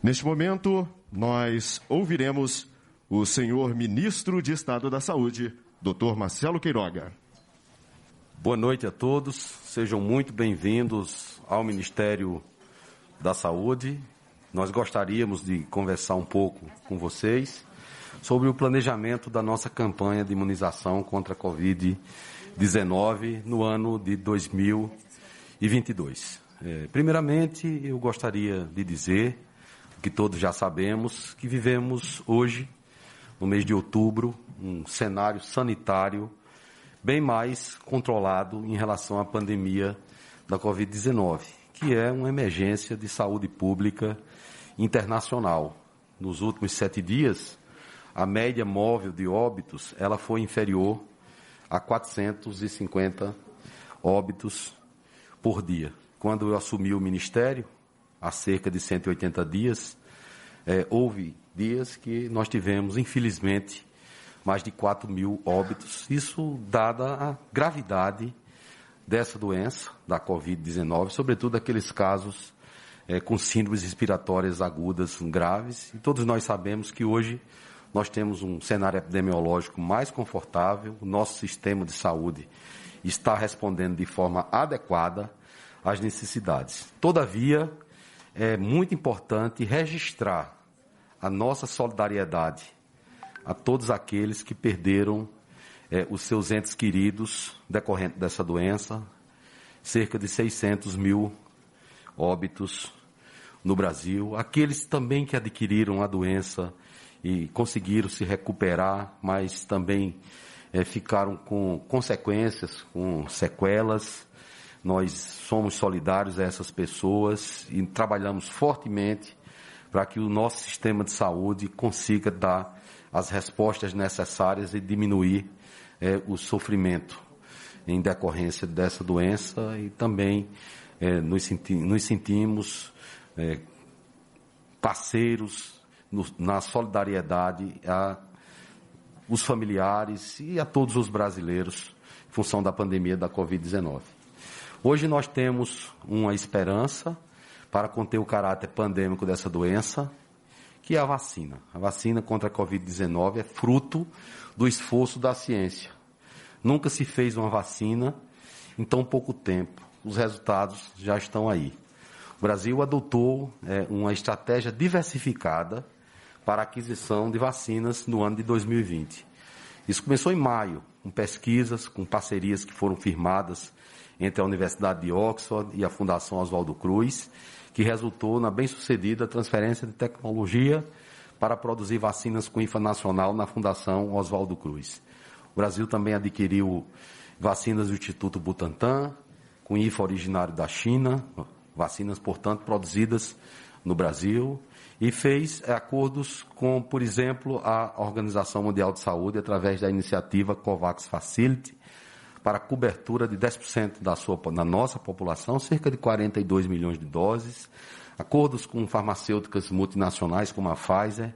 Neste momento, nós ouviremos o senhor Ministro de Estado da Saúde, Dr. Marcelo Queiroga. Boa noite a todos, sejam muito bem-vindos ao Ministério da Saúde. Nós gostaríamos de conversar um pouco com vocês sobre o planejamento da nossa campanha de imunização contra a Covid-19 no ano de 2022. Primeiramente, eu gostaria de dizer que todos já sabemos que vivemos hoje, no mês de outubro, um cenário sanitário bem mais controlado em relação à pandemia da Covid-19, que é uma emergência de saúde pública internacional. Nos últimos 7 dias, a média móvel de óbitos ela foi inferior a 450 óbitos por dia. Quando eu assumi o Ministério, há cerca de 180 dias, houve dias que nós tivemos, infelizmente, mais de 4.000 óbitos. Isso dada a gravidade dessa doença, da Covid-19, sobretudo aqueles casos com síndromes respiratórias agudas graves. E todos nós sabemos que hoje nós temos um cenário epidemiológico mais confortável, o nosso sistema de saúde está respondendo de forma adequada às necessidades. Todavia, é muito importante registrar a nossa solidariedade a todos aqueles que perderam os seus entes queridos decorrente dessa doença, cerca de 600.000 óbitos no Brasil, aqueles também que adquiriram a doença e conseguiram se recuperar, mas também ficaram com consequências, com sequelas. Nós somos solidários a essas pessoas e trabalhamos fortemente para que o nosso sistema de saúde consiga dar as respostas necessárias e diminuir o sofrimento em decorrência dessa doença e também nos sentimos parceiros na solidariedade aos familiares e a todos os brasileiros em função da pandemia da Covid-19. Hoje nós temos uma esperança para conter o caráter pandêmico dessa doença, que é a vacina. A vacina contra a Covid-19 é fruto do esforço da ciência. Nunca se fez uma vacina em tão pouco tempo. Os resultados já estão aí. O Brasil adotou uma estratégia diversificada para a aquisição de vacinas no ano de 2020. Isso começou em maio, com pesquisas, com parcerias que foram firmadas entre a Universidade de Oxford e a Fundação Oswaldo Cruz, que resultou na bem-sucedida transferência de tecnologia para produzir vacinas com IFA nacional na Fundação Oswaldo Cruz. O Brasil também adquiriu vacinas do Instituto Butantan, com IFA originário da China, vacinas, portanto, produzidas no Brasil, e fez acordos com, por exemplo, a Organização Mundial de Saúde, através da iniciativa COVAX Facility, para a cobertura de 10% da nossa população, cerca de 42 milhões de doses, acordos com farmacêuticas multinacionais como a Pfizer,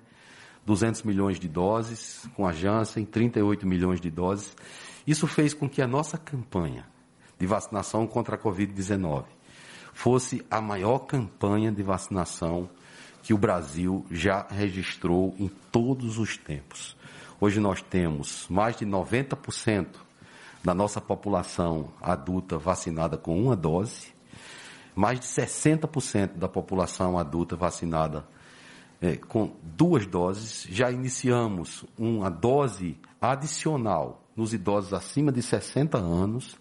200 milhões de doses, com a Janssen, 38 milhões de doses. Isso fez com que a nossa campanha de vacinação contra a Covid-19 fosse a maior campanha de vacinação que o Brasil já registrou em todos os tempos. Hoje nós temos mais de 90% da nossa população adulta vacinada com uma dose, mais de 60% da população adulta vacinada com 2 doses. Já iniciamos uma dose adicional nos idosos acima de 60 anos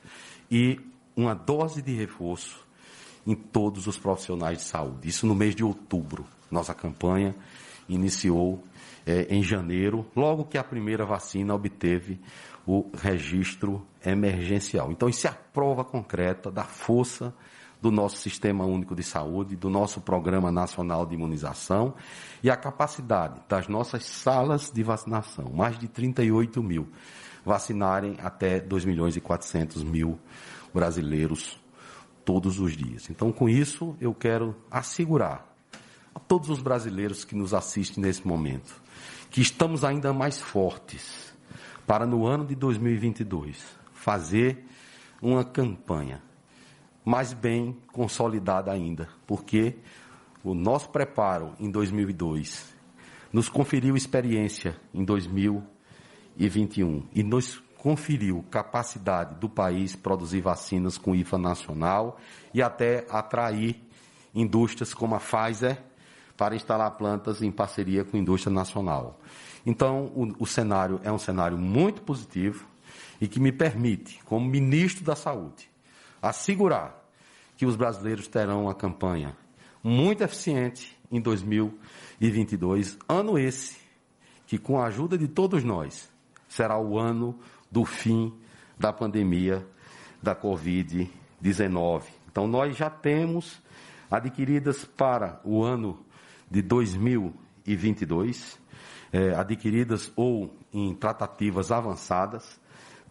e uma dose de reforço em todos os profissionais de saúde. Isso no mês de outubro. Nossa campanha iniciou em janeiro, logo que a primeira vacina obteve o registro emergencial. Então, isso é a prova concreta da força do nosso Sistema Único de Saúde, do nosso Programa Nacional de Imunização e a capacidade das nossas salas de vacinação, mais de 38 mil, vacinarem até 2.400.000 brasileiros todos os dias. Então, com isso, eu quero assegurar a todos os brasileiros que nos assistem nesse momento que estamos ainda mais fortes para, no ano de 2022, fazer uma campanha mais bem consolidada ainda, porque o nosso preparo em 2002 nos conferiu experiência em 2021 e nos conferiu capacidade do país produzir vacinas com IFA nacional e até atrair indústrias como a Pfizer para instalar plantas em parceria com a indústria nacional. Então, o cenário é um cenário muito positivo e que me permite, como ministro da Saúde, assegurar que os brasileiros terão uma campanha muito eficiente em 2022, ano esse que, com a ajuda de todos nós, será o ano do fim da pandemia da Covid-19. Então, nós já temos adquiridas para o ano de 2022, adquiridas ou em tratativas avançadas,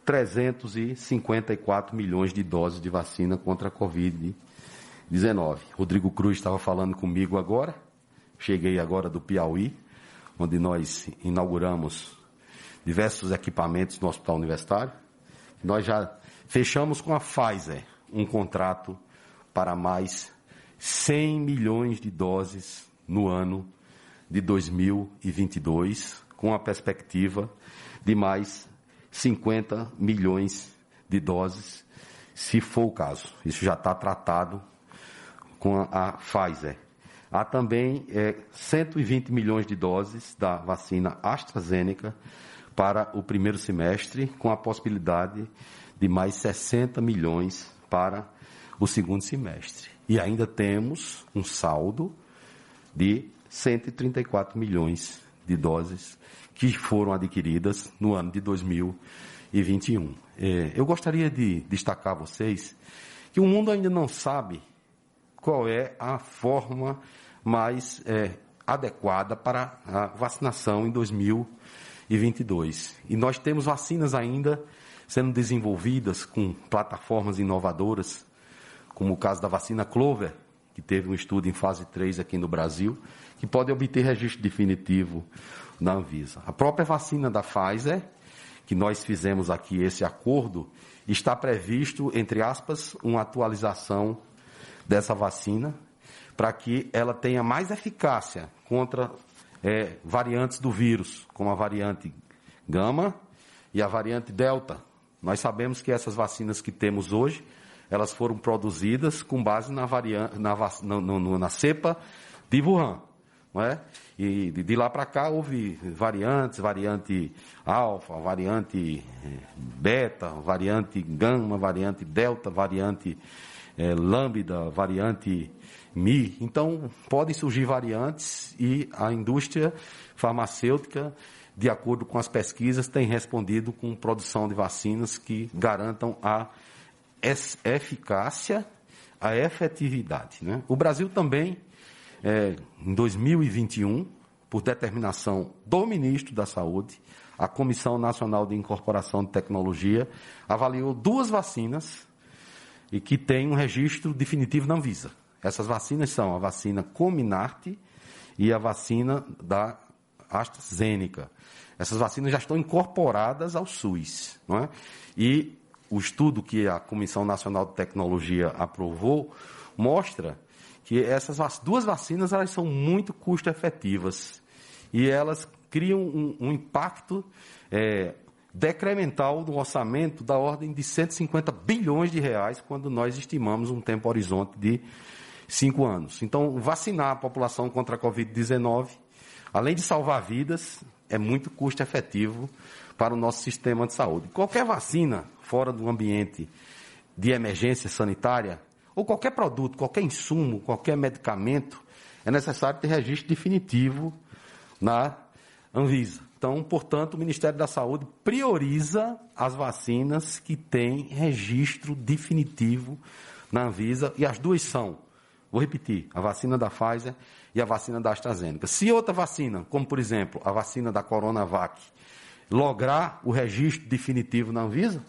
354 milhões de doses de vacina contra a Covid-19. Rodrigo Cruz estava falando comigo agora, cheguei agora do Piauí, onde nós inauguramos diversos equipamentos no Hospital Universitário. Nós já fechamos com a Pfizer um contrato para mais 100 milhões de doses no ano de 2022, com a perspectiva de mais 50 milhões de doses, se for o caso. Isso já está tratado com a Pfizer. Há também 120 milhões de doses da vacina AstraZeneca para o primeiro semestre, com a possibilidade de mais 60 milhões para o segundo semestre. E ainda temos um saldo de 134 milhões de doses que foram adquiridas no ano de 2021. Eu gostaria de destacar a vocês que o mundo ainda não sabe qual é a forma mais adequada para a vacinação em 2022. E nós temos vacinas ainda sendo desenvolvidas com plataformas inovadoras, como o caso da vacina Clover, que teve um estudo em fase 3 aqui no Brasil, que pode obter registro definitivo da Anvisa. A própria vacina da Pfizer, que nós fizemos aqui esse acordo, está previsto, entre aspas, uma atualização dessa vacina, para que ela tenha mais eficácia contra variantes do vírus, como a variante Gama e a variante Delta. Nós sabemos que essas vacinas que temos hoje, elas foram produzidas com base na cepa de Wuhan. Não é? E de lá para cá houve variantes, variante alfa, variante beta, variante gama, variante delta, variante lambda, variante mi. Então, podem surgir variantes e a indústria farmacêutica, de acordo com as pesquisas, tem respondido com produção de vacinas que garantam a eficácia, a efetividade. Né? O Brasil também, em 2021, por determinação do ministro da Saúde, a Comissão Nacional de Incorporação de Tecnologia avaliou 2 vacinas e que têm um registro definitivo na Anvisa. Essas vacinas são a vacina Comirnaty e a vacina da AstraZeneca. Essas vacinas já estão incorporadas ao SUS. Não é? E o estudo que a Comissão Nacional de Tecnologia aprovou mostra que essas 2 vacinas elas são muito custo-efetivas e elas criam um impacto decremental no orçamento da ordem de 150 bilhões de reais, quando nós estimamos um tempo horizonte de 5 anos. Então, vacinar a população contra a Covid-19, além de salvar vidas, é muito custo-efetivo para o nosso sistema de saúde. Qualquer vacina fora do ambiente de emergência sanitária, ou qualquer produto, qualquer insumo, qualquer medicamento, é necessário ter registro definitivo na Anvisa. Então, portanto, o Ministério da Saúde prioriza as vacinas que têm registro definitivo na Anvisa, e as 2 são, vou repetir, a vacina da Pfizer e a vacina da AstraZeneca. Se outra vacina, como por exemplo a vacina da Coronavac, lograr o registro definitivo na Anvisa,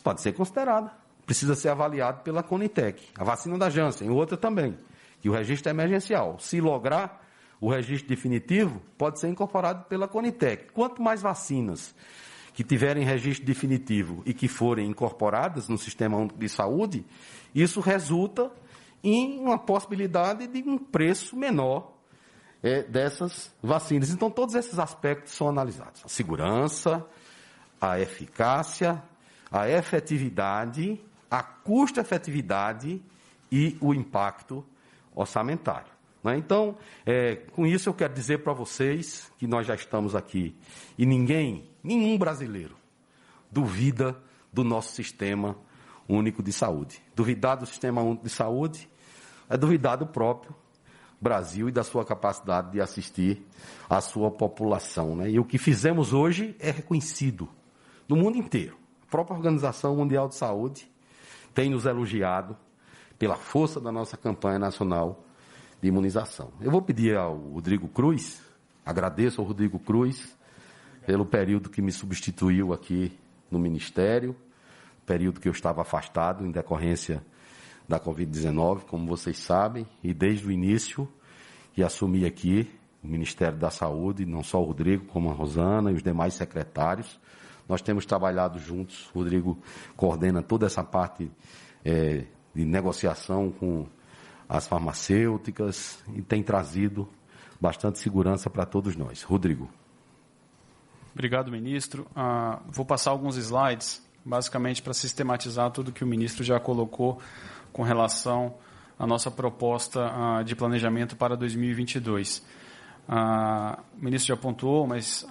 pode ser considerada. Precisa ser avaliado pela Conitec. A vacina da Janssen, outra também, que o registro é emergencial. Se lograr o registro definitivo, pode ser incorporado pela Conitec. Quanto mais vacinas que tiverem registro definitivo e que forem incorporadas no Sistema Único de Saúde, isso resulta em uma possibilidade de um preço menor dessas vacinas. Então, todos esses aspectos são analisados. A segurança, a eficácia, a efetividade, a custo-efetividade e o impacto orçamentário. Né? Então, com isso eu quero dizer para vocês que nós já estamos aqui e nenhum brasileiro duvida do nosso sistema único de saúde. Duvidar do sistema único de saúde é duvidar do próprio Brasil e da sua capacidade de assistir a sua população. Né? E o que fizemos hoje é reconhecido no mundo inteiro. A própria Organização Mundial de Saúde tem nos elogiado pela força da nossa campanha nacional de imunização. Eu vou pedir ao Rodrigo Cruz, agradeço ao Rodrigo Cruz pelo período que me substituiu aqui no Ministério, período que eu estava afastado em decorrência da Covid-19, como vocês sabem, e desde o início que assumi aqui o Ministério da Saúde, não só o Rodrigo, como a Rosana e os demais secretários, nós temos trabalhado juntos. O Rodrigo coordena toda essa parte de negociação com as farmacêuticas e tem trazido bastante segurança para todos nós. Rodrigo. Obrigado, ministro. Vou passar alguns slides, basicamente para sistematizar tudo que o ministro já colocou com relação à nossa proposta de planejamento para 2022. O ministro já pontuou, mas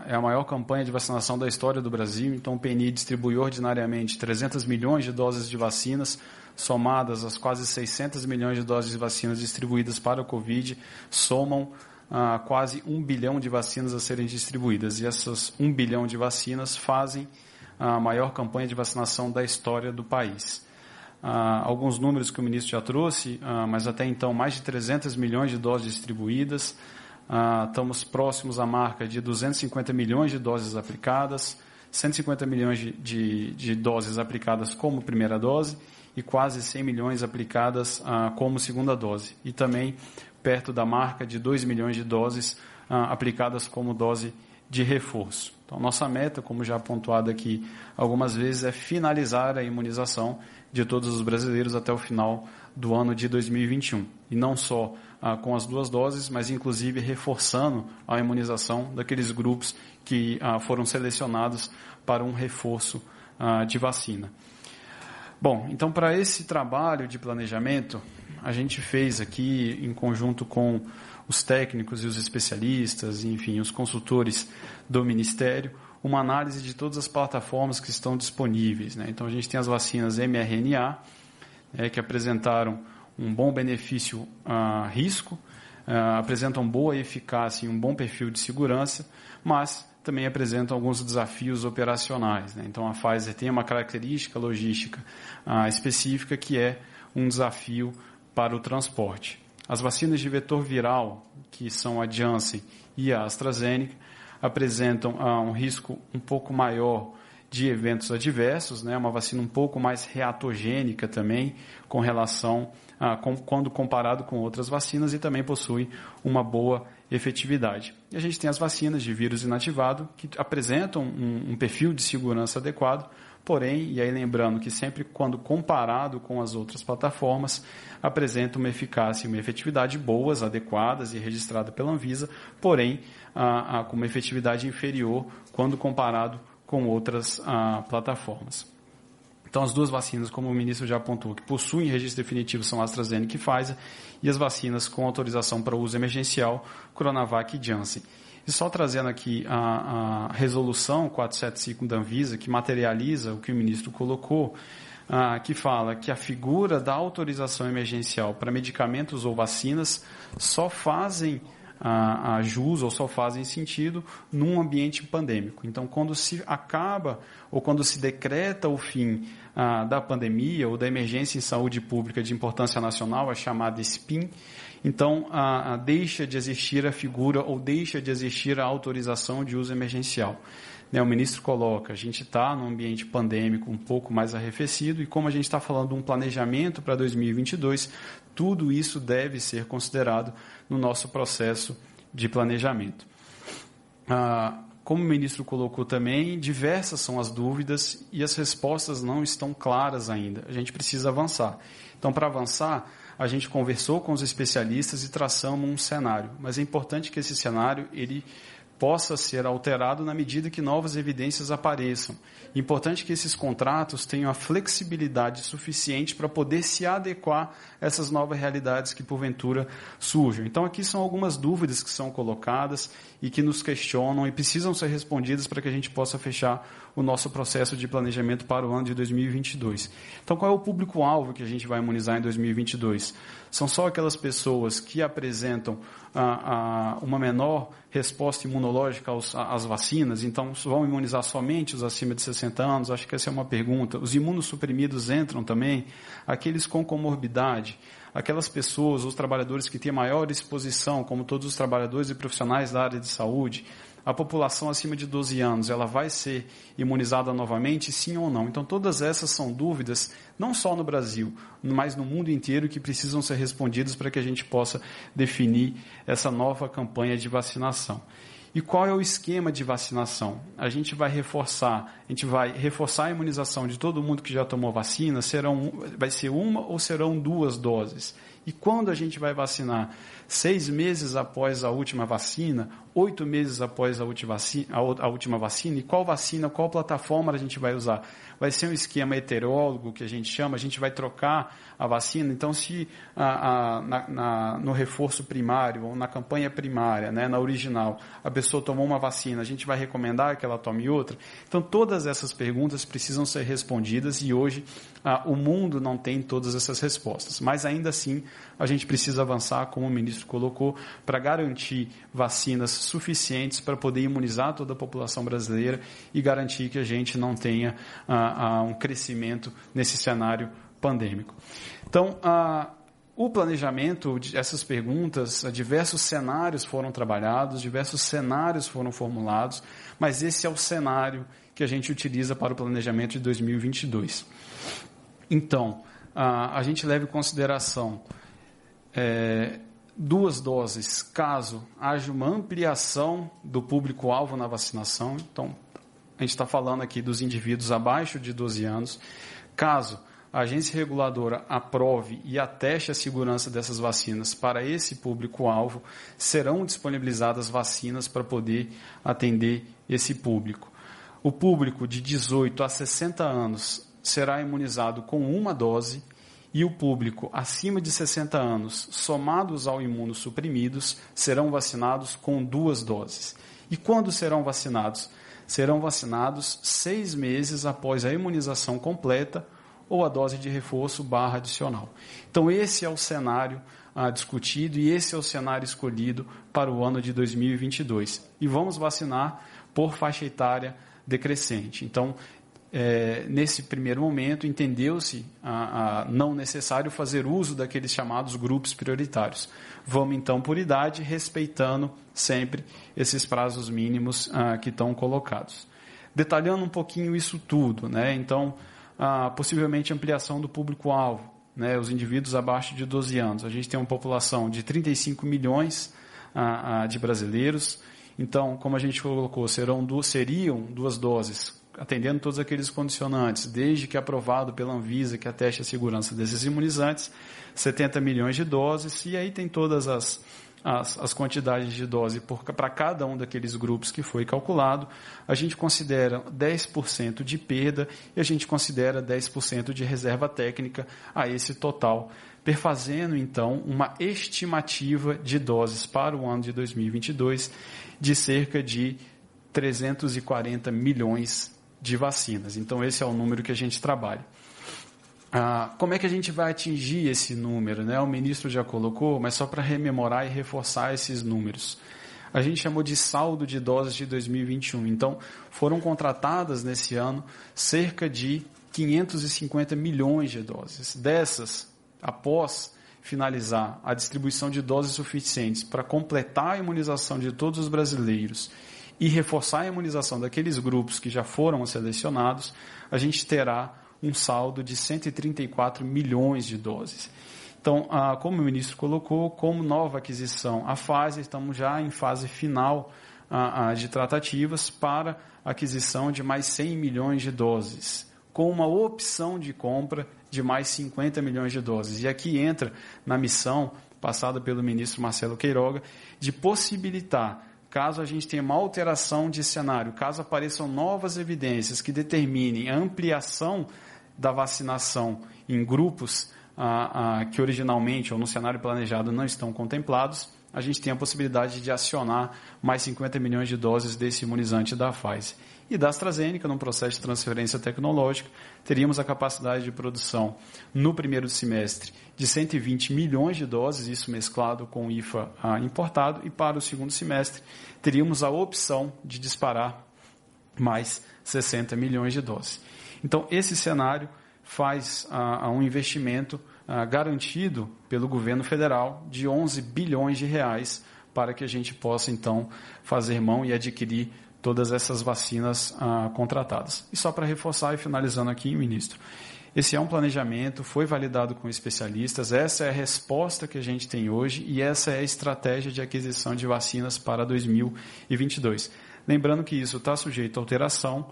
é a maior campanha de vacinação da história do Brasil. Então, o PNI distribui ordinariamente 300 milhões de doses de vacinas, somadas às quase 600 milhões de doses de vacinas distribuídas para o Covid, somam quase 1 bilhão de vacinas a serem distribuídas. E essas 1 bilhão de vacinas fazem a maior campanha de vacinação da história do país. Alguns números que o ministro já trouxe, mas até então mais de 300 milhões de doses distribuídas. Estamos próximos à marca de 250 milhões de doses aplicadas, 150 milhões de doses aplicadas como primeira dose e quase 100 milhões aplicadas como segunda dose. E também perto da marca de 2 milhões de doses aplicadas como dose de reforço. Então, nossa meta, como já pontuado aqui algumas vezes, é finalizar a imunização de todos os brasileiros até o final do ano de 2021. E não só com as 2 doses, mas inclusive reforçando a imunização daqueles grupos que foram selecionados para um reforço de vacina. Bom, então para esse trabalho de planejamento, a gente fez aqui, em conjunto com os técnicos e os especialistas, enfim, os consultores do Ministério, uma análise de todas as plataformas que estão disponíveis. Né? Então, a gente tem as vacinas mRNA, que apresentaram um bom benefício-risco, apresentam boa eficácia e um bom perfil de segurança, mas também apresentam alguns desafios operacionais. Né? Então, a Pfizer tem uma característica logística específica que é um desafio para o transporte. As vacinas de vetor viral, que são a Janssen e a AstraZeneca, apresentam um risco um pouco maior de eventos adversos, né? Uma vacina um pouco mais reatogênica também, com relação quando comparado com outras vacinas, e também possui uma boa efetividade. E a gente tem as vacinas de vírus inativado, que apresentam um perfil de segurança adequado, porém, e aí lembrando que sempre quando comparado com as outras plataformas, apresenta uma eficácia e uma efetividade boas, adequadas e registrada pela Anvisa, porém, com uma efetividade inferior quando comparado com outras plataformas. Então, as 2 vacinas, como o ministro já apontou, que possuem registro definitivo são AstraZeneca e Pfizer, e as vacinas com autorização para uso emergencial, Coronavac e Janssen. E só trazendo aqui a resolução 475 da Anvisa, que materializa o que o ministro colocou, que fala que a figura da autorização emergencial para medicamentos ou vacinas só fazem jus ou só fazem sentido num ambiente pandêmico. Então, quando se acaba ou quando se decreta o fim da pandemia ou da emergência em saúde pública de importância nacional, a chamada SPIN, então deixa de existir a figura ou deixa de existir a autorização de uso emergencial. O ministro coloca, a gente está num ambiente pandêmico um pouco mais arrefecido e como a gente está falando de um planejamento para 2022, tudo isso deve ser considerado no nosso processo de planejamento. Como o ministro colocou também, diversas são as dúvidas e as respostas não estão claras ainda. A gente precisa avançar. Então, para avançar, a gente conversou com os especialistas e traçamos um cenário. Mas é importante que esse cenário ele possa ser alterado na medida que novas evidências apareçam. É importante que esses contratos tenham a flexibilidade suficiente para poder se adequar a essas novas realidades que, porventura, surjam. Então, aqui são algumas dúvidas que são colocadas e que nos questionam e precisam ser respondidas para que a gente possa fechar o nosso processo de planejamento para o ano de 2022. Então, qual é o público-alvo que a gente vai imunizar em 2022? São só aquelas pessoas que apresentam uma menor resposta imunológica às vacinas, então vão imunizar somente os acima de 60 anos? Acho que essa é uma pergunta. Os imunossuprimidos entram também? Aqueles com comorbidade? Aquelas pessoas, os trabalhadores que têm maior exposição, como todos os trabalhadores e profissionais da área de saúde? A população acima de 12 anos, ela vai ser imunizada novamente, sim ou não? Então, todas essas são dúvidas, não só no Brasil, mas no mundo inteiro, que precisam ser respondidas para que a gente possa definir essa nova campanha de vacinação. E qual é o esquema de vacinação? A gente vai reforçar a imunização de todo mundo que já tomou vacina, vai ser uma ou serão 2 doses? E quando a gente vai vacinar? 6 meses após a última vacina? 8 meses após a última vacina? E qual vacina, qual plataforma a gente vai usar? Vai ser um esquema heterólogo, que a gente chama, a gente vai trocar a vacina. Então, se no reforço primário, ou na campanha primária, né, na original, a pessoa tomou uma vacina, a gente vai recomendar que ela tome outra? Então, todas essas perguntas precisam ser respondidas e hoje o mundo não tem todas essas respostas. Mas, ainda assim, a gente precisa avançar, como o ministro colocou, para garantir vacinas suficientes para poder imunizar toda a população brasileira e garantir que a gente não tenha um crescimento nesse cenário pandêmico. Então, o planejamento, essas perguntas, diversos cenários foram trabalhados, diversos cenários foram formulados, mas esse é o cenário que a gente utiliza para o planejamento de 2022. Então, a gente leva em consideração 2 doses, caso haja uma ampliação do público-alvo na vacinação. Então, a gente está falando aqui dos indivíduos abaixo de 12 anos. Caso a agência reguladora aprove e ateste a segurança dessas vacinas para esse público-alvo, serão disponibilizadas vacinas para poder atender esse público. O público de 18 a 60 anos será imunizado com 1 dose, e o público acima de 60 anos, somados ao imunossuprimidos, serão vacinados com 2 doses. E quando serão vacinados? Serão vacinados 6 meses após a imunização completa ou a dose de reforço / adicional. Então, esse é o cenário discutido e esse é o cenário escolhido para o ano de 2022. E vamos vacinar por faixa etária decrescente. Então, nesse primeiro momento, entendeu-se não necessário fazer uso daqueles chamados grupos prioritários. Vamos, então, por idade, respeitando sempre esses prazos mínimos que estão colocados. Detalhando um pouquinho isso tudo, né? Então, possivelmente ampliação do público-alvo, né? Os indivíduos abaixo de 12 anos. A gente tem uma população de 35 milhões de brasileiros. Então, como a gente colocou, seriam 2 doses, atendendo todos aqueles condicionantes, desde que aprovado pela Anvisa, que ateste a segurança desses imunizantes, 70 milhões de doses, e aí tem todas as quantidades de dose para cada um daqueles grupos que foi calculado. A gente considera 10% de perda e a gente considera 10% de reserva técnica a esse total, perfazendo, então, uma estimativa de doses para o ano de 2022 de cerca de 340 milhões de vacinas. Então, esse é o número que a gente trabalha. Como é que a gente vai atingir esse número, né? O ministro já colocou, mas só para rememorar e reforçar esses números. A gente chamou de saldo de doses de 2021. Então, foram contratadas nesse ano cerca de 550 milhões de doses. Dessas, após finalizar a distribuição de doses suficientes para completar a imunização de todos os brasileiros e reforçar a imunização daqueles grupos que já foram selecionados, a gente terá um saldo de 134 milhões de doses. Então, como o ministro colocou, como nova aquisição, estamos já em fase final de tratativas para aquisição de mais 100 milhões de doses. com uma opção de compra de mais 50 milhões de doses. E aqui entra na missão passada pelo ministro Marcelo Queiroga de possibilitar, caso a gente tenha uma alteração de cenário, caso apareçam novas evidências que determinem a ampliação da vacinação em grupos que originalmente ou no cenário planejado não estão contemplados, a gente tem a possibilidade de acionar mais 50 milhões de doses desse imunizante da Pfizer. E da AstraZeneca, num processo de transferência tecnológica, teríamos a capacidade de produção no primeiro semestre de 120 milhões de doses, isso mesclado com o IFA importado, e para o segundo semestre teríamos a opção de disparar mais 60 milhões de doses. Então, esse cenário faz um investimento garantido pelo governo federal de 11 bilhões de reais para que a gente possa, então, fazer mão e adquirir todas essas vacinas contratadas. E só para reforçar e finalizando aqui, ministro, esse é um planejamento, foi validado com especialistas, essa é a resposta que a gente tem hoje e essa é a estratégia de aquisição de vacinas para 2022. Lembrando que isso está sujeito a alteração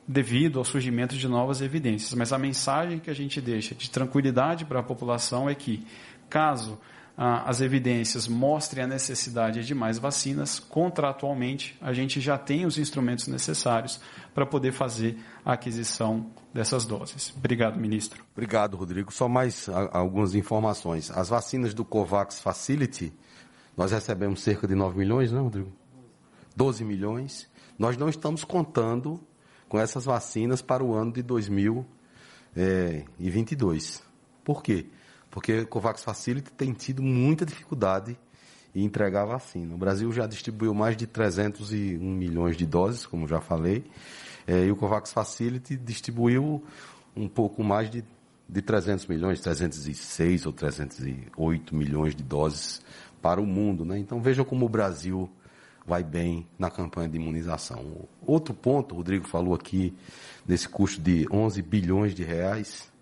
devido ao surgimento de novas evidências, mas a mensagem que a gente deixa de tranquilidade para a população é que, caso as evidências mostrem a necessidade de mais vacinas, contratualmente a gente já tem os instrumentos necessários para poder fazer a aquisição dessas doses. Obrigado, ministro. Obrigado, Rodrigo. Só mais algumas informações. As vacinas do COVAX Facility, nós recebemos cerca de 9 milhões, não, Rodrigo? 12 milhões. Nós não estamos contando com essas vacinas para o ano de 2022. Por quê? Porque o COVAX Facility tem tido muita dificuldade em entregar a vacina. O Brasil já distribuiu mais de 301 milhões de doses, como já falei, e o COVAX Facility distribuiu um pouco mais de 300 milhões, 306 ou 308 milhões de doses para o mundo, né? Então, vejam como o Brasil vai bem na campanha de imunização. Outro ponto, o Rodrigo falou aqui, desse custo de 11 bilhões de reais,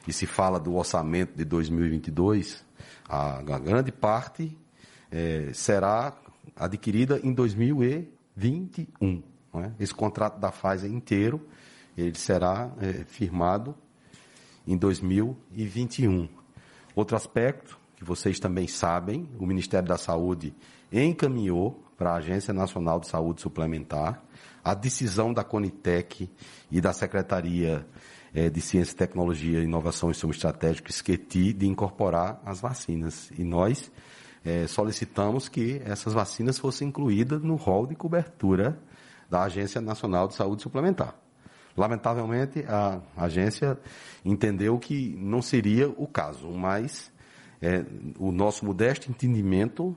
e se fala do orçamento de 2022, a grande parte será adquirida em 2021. Não é? Esse contrato da Pfizer inteiro, ele será firmado em 2021. Outro aspecto, que vocês também sabem, o Ministério da Saúde encaminhou para a Agência Nacional de Saúde Suplementar a decisão da Conitec e da Secretaria de Ciência, Tecnologia, Inovação e Insumo Estratégico, SQETI, de incorporar as vacinas. E nós solicitamos que essas vacinas fossem incluídas no rol de cobertura da Agência Nacional de Saúde Suplementar. Lamentavelmente, a agência entendeu que não seria o caso, mas o nosso modesto entendimento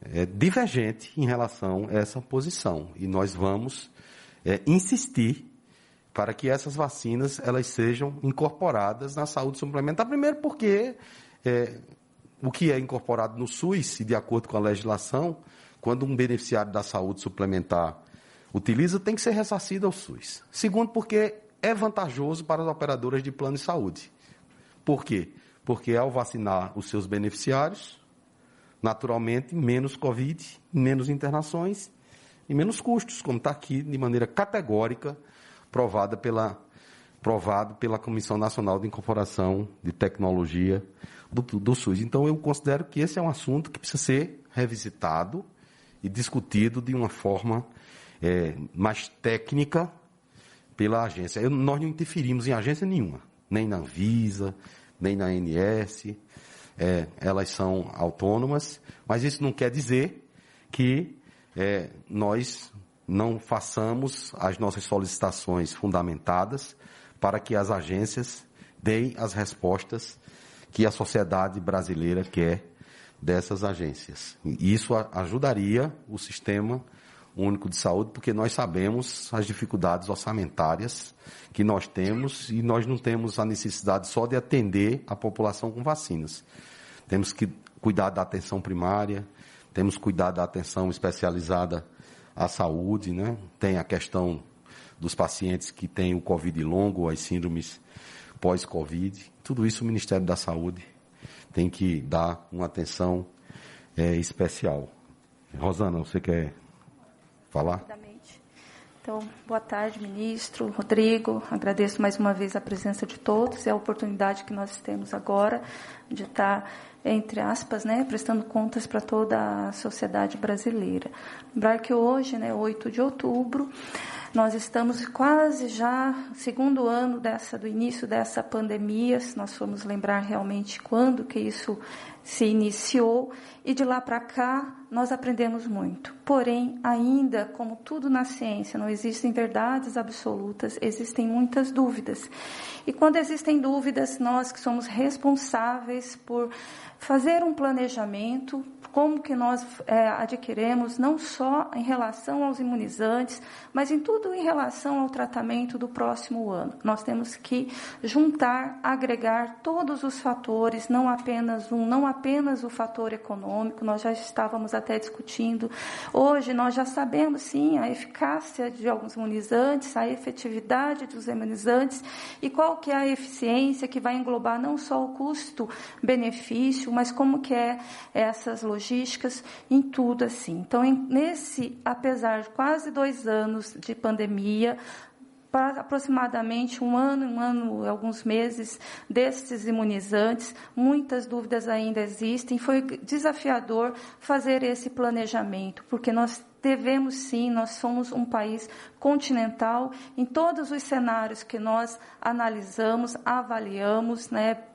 é divergente em relação a essa posição. E nós vamos insistir para que essas vacinas elas sejam incorporadas na saúde suplementar. Primeiro porque o que é incorporado no SUS, e de acordo com a legislação, quando um beneficiário da saúde suplementar utiliza, tem que ser ressarcido ao SUS. Segundo, porque é vantajoso para as operadoras de plano de saúde. Por quê? Porque ao vacinar os seus beneficiários, naturalmente, menos Covid, menos internações e menos custos, como está aqui de maneira categórica, provado pela Comissão Nacional de Incorporação de Tecnologia do SUS. Então, eu considero que esse é um assunto que precisa ser revisitado e discutido de uma forma mais técnica pela agência. Nós não interferimos em agência nenhuma, nem na Anvisa, nem na ANS, elas são autônomas, mas isso não quer dizer que nós não façamos as nossas solicitações fundamentadas para que as agências deem as respostas que a sociedade brasileira quer dessas agências. E isso ajudaria o Sistema Único de Saúde, porque nós sabemos as dificuldades orçamentárias que nós temos e nós não temos a necessidade só de atender a população com vacinas. Temos que cuidar da atenção primária, temos que cuidar da atenção especializada à saúde, né? Tem a questão dos pacientes que têm o Covid longo, as síndromes pós-Covid. Tudo isso o Ministério da Saúde tem que dar uma atenção especial. Rosana, você quer falar? Rapidamente. Então, boa tarde, ministro Rodrigo. Agradeço mais uma vez a presença de todos e a oportunidade que nós temos agora de estar, entre aspas, prestando contas para toda a sociedade brasileira. Lembrar que hoje, 8 de outubro, nós estamos quase já segundo ano do início dessa pandemia, se nós formos lembrar realmente quando que isso se iniciou, e de lá para cá nós aprendemos muito. Porém, ainda, como tudo na ciência, não existem verdades absolutas, existem muitas dúvidas. E quando existem dúvidas, nós que somos responsáveis por fazer um planejamento, como que nós adquiriremos, não só em relação aos imunizantes, mas em tudo em relação ao tratamento do próximo ano. Nós temos que juntar, agregar todos os fatores, não apenas o fator econômico, nós já estávamos até discutindo. Hoje nós já sabemos, sim, a eficácia de alguns imunizantes, a efetividade dos imunizantes e qual que é a eficiência que vai englobar não só o custo-benefício, mas como que é essas logísticas em tudo assim. Então, apesar de quase 2 anos de pandemia, para aproximadamente um ano, alguns meses desses imunizantes, muitas dúvidas ainda existem. Foi desafiador fazer esse planejamento, porque nós devemos sim, nós somos um país continental, em todos os cenários que nós analisamos, avaliamos,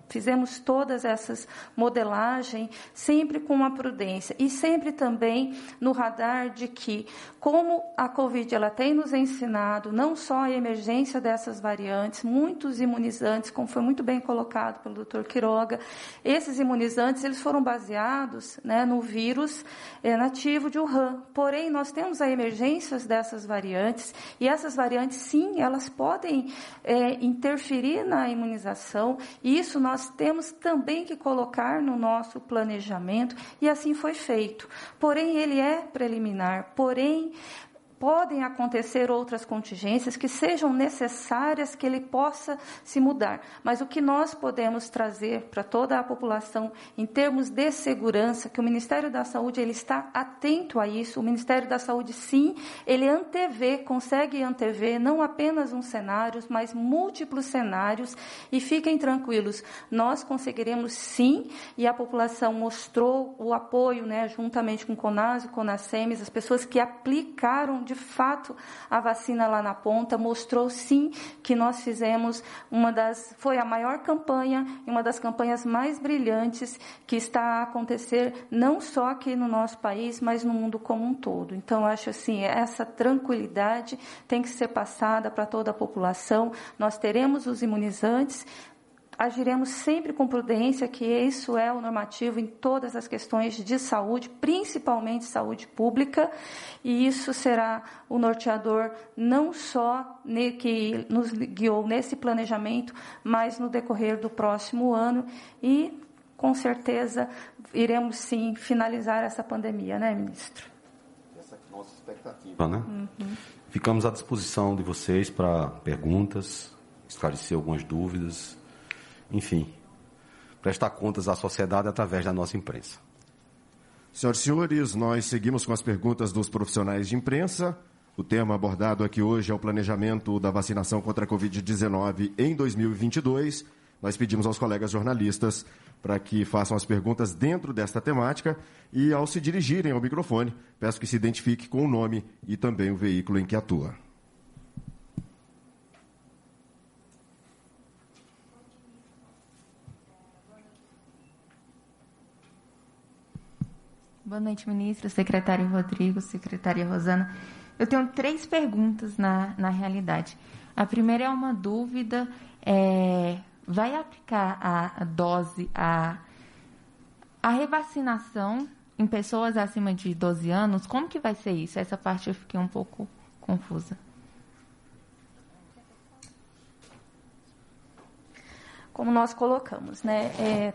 fizemos todas essas modelagens, sempre com uma prudência e sempre também no radar de que, como a Covid ela tem nos ensinado, não só a emergência dessas variantes, muitos imunizantes, como foi muito bem colocado pelo Dr. Quiroga, esses imunizantes eles foram baseados no vírus nativo de Wuhan. Porém, nós temos a emergência dessas variantes e essas variantes, sim, elas podem interferir na imunização e isso nós temos também que colocar no nosso planejamento, e assim foi feito. Porém, ele é preliminar, porém, podem acontecer outras contingências que sejam necessárias que ele possa se mudar. Mas o que nós podemos trazer para toda a população em termos de segurança, que o Ministério da Saúde ele está atento a isso, o Ministério da Saúde, sim, ele consegue antever não apenas um cenário, mas múltiplos cenários, e fiquem tranquilos, nós conseguiremos sim, e a população mostrou o apoio, juntamente com o CONAS, o CONASEMES, as pessoas que aplicaram de fato a vacina lá na ponta, mostrou sim que nós fizemos foi a maior campanha e uma das campanhas mais brilhantes que está a acontecer não só aqui no nosso país, mas no mundo como um todo. Então, acho assim, essa tranquilidade tem que ser passada para toda a população. Nós teremos os imunizantes, agiremos sempre com prudência, que isso é o normativo em todas as questões de saúde, principalmente saúde pública, e isso será o norteador não só que nos guiou nesse planejamento, mas no decorrer do próximo ano, e com certeza iremos sim finalizar essa pandemia, ministro? Essa é a nossa expectativa, Ficamos à disposição de vocês para perguntas, esclarecer algumas dúvidas. Enfim, prestar contas à sociedade através da nossa imprensa. Senhoras e senhores, nós seguimos com as perguntas dos profissionais de imprensa. O tema abordado aqui hoje é o planejamento da vacinação contra a Covid-19 em 2022. Nós pedimos aos colegas jornalistas para que façam as perguntas dentro desta temática e, ao se dirigirem ao microfone, peço que se identifique com o nome e também o veículo em que atua. Boa noite, ministro, secretário Rodrigo, secretária Rosana. Eu tenho 3 perguntas na realidade. A primeira é uma dúvida, vai aplicar a dose, a revacinação em pessoas acima de 12 anos? Como que vai ser isso? Essa parte eu fiquei um pouco confusa. Como nós colocamos,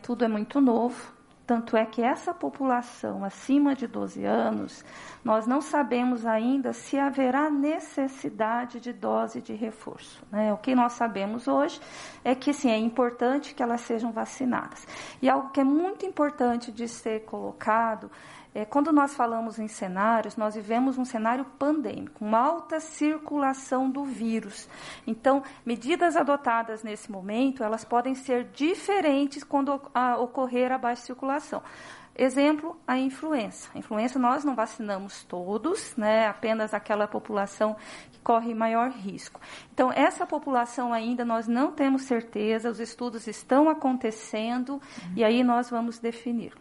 tudo é muito novo. Tanto é que essa população acima de 12 anos, nós não sabemos ainda se haverá necessidade de dose de reforço. O que nós sabemos hoje é que, sim, é importante que elas sejam vacinadas. E algo que é muito importante de ser colocado Quando nós falamos em cenários, nós vivemos um cenário pandêmico, uma alta circulação do vírus. Então, medidas adotadas nesse momento, elas podem ser diferentes quando ocorrer a baixa circulação. Exemplo, a influenza. A influenza nós não vacinamos todos, né, apenas aquela população que corre maior risco. Então, essa população ainda nós não temos certeza, os estudos estão acontecendo e aí nós vamos definir.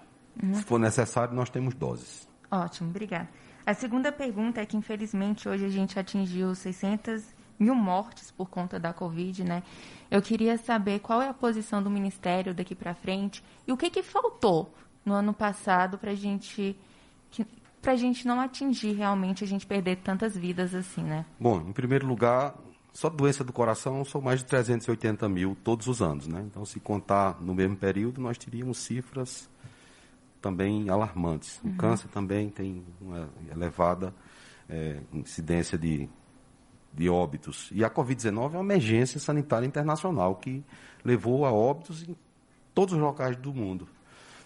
Se for necessário, nós temos doses. Ótimo, obrigada. A segunda pergunta é que, infelizmente, hoje a gente atingiu 600 mil mortes por conta da Covid, né? Eu queria saber qual é a posição do Ministério daqui para frente e o que faltou no ano passado para a gente não atingir realmente, a gente perder tantas vidas assim, né? Bom, em primeiro lugar, só doença do coração são mais de 380 mil todos os anos, né? Então, se contar no mesmo período, nós teríamos cifras também alarmantes. O câncer também tem uma elevada incidência de óbitos. E a Covid-19 é uma emergência sanitária internacional que levou a óbitos em todos os locais do mundo.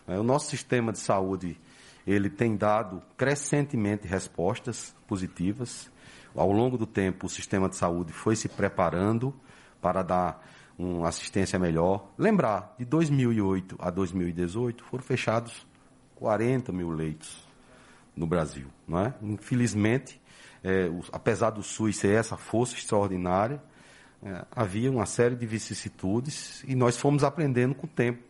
O nosso sistema de saúde, ele tem dado crescentemente respostas positivas. Ao longo do tempo, o sistema de saúde foi se preparando para dar uma assistência melhor. Lembrar, de 2008 a 2018, foram fechados 40 mil leitos no Brasil. Não é? Infelizmente, apesar do SUS ser essa força extraordinária, havia uma série de vicissitudes e nós fomos aprendendo com o tempo.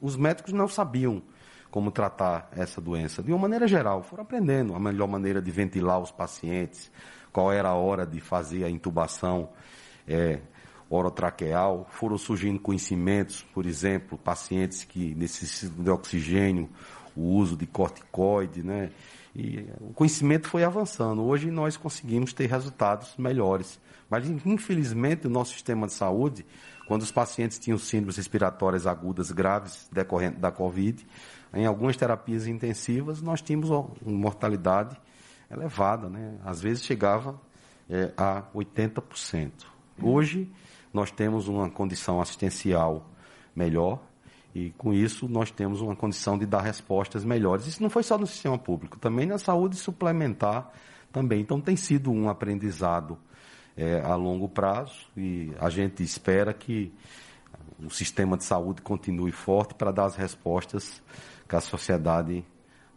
Os médicos não sabiam como tratar essa doença. De uma maneira geral, foram aprendendo a melhor maneira de ventilar os pacientes, qual era a hora de fazer a intubação orotraqueal. Foram surgindo conhecimentos, por exemplo, pacientes que necessitam de oxigênio, o uso de corticoide, né? E o conhecimento foi avançando. Hoje nós conseguimos ter resultados melhores. Mas, infelizmente, o nosso sistema de saúde, quando os pacientes tinham síndromes respiratórias agudas graves decorrentes da Covid, em algumas terapias intensivas, nós tínhamos uma mortalidade elevada, né? Às vezes chegava a 80%. Hoje, nós temos uma condição assistencial melhor e, com isso, nós temos uma condição de dar respostas melhores. Isso não foi só no sistema público, também na saúde suplementar também. Então, tem sido um aprendizado a longo prazo e a gente espera que o sistema de saúde continue forte para dar as respostas que a sociedade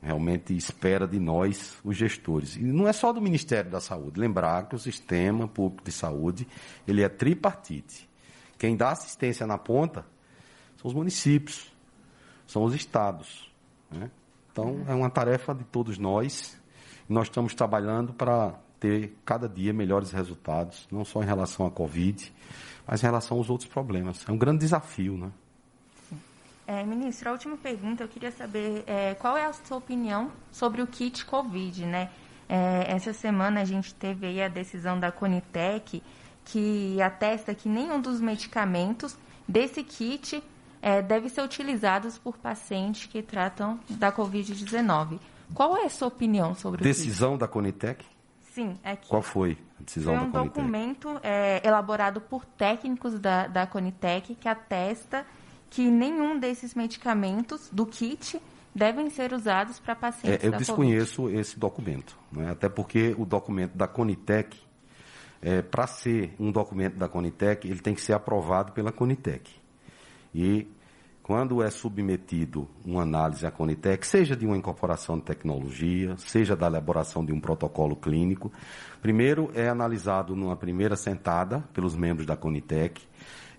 realmente espera de nós, os gestores. E não é só do Ministério da Saúde. Lembrar que o sistema público de saúde, ele é tripartite. Quem dá assistência na ponta são os municípios, são os estados, né? Então, é uma tarefa de todos nós. E nós estamos trabalhando para ter cada dia melhores resultados, não só em relação à Covid, mas em relação aos outros problemas. É um grande desafio, né? Ministro, a última pergunta, eu queria saber qual é a sua opinião sobre o kit Covid, né? Essa semana a gente teve aí a decisão da Conitec, que atesta que nenhum dos medicamentos desse kit deve ser utilizados por pacientes que tratam da Covid-19. Qual é a sua opinião sobre o kit? Decisão da Conitec? Sim, aqui. Qual foi a decisão da Conitec? Foi um documento elaborado por técnicos da Conitec que atesta que nenhum desses medicamentos do kit devem ser usados para pacientes da Covid. Eu desconheço esse documento, né? Até porque o documento da Conitec, para ser um documento da Conitec, ele tem que ser aprovado pela Conitec. E quando é submetido uma análise à Conitec, seja de uma incorporação de tecnologia, seja da elaboração de um protocolo clínico, primeiro é analisado numa primeira sentada pelos membros da Conitec,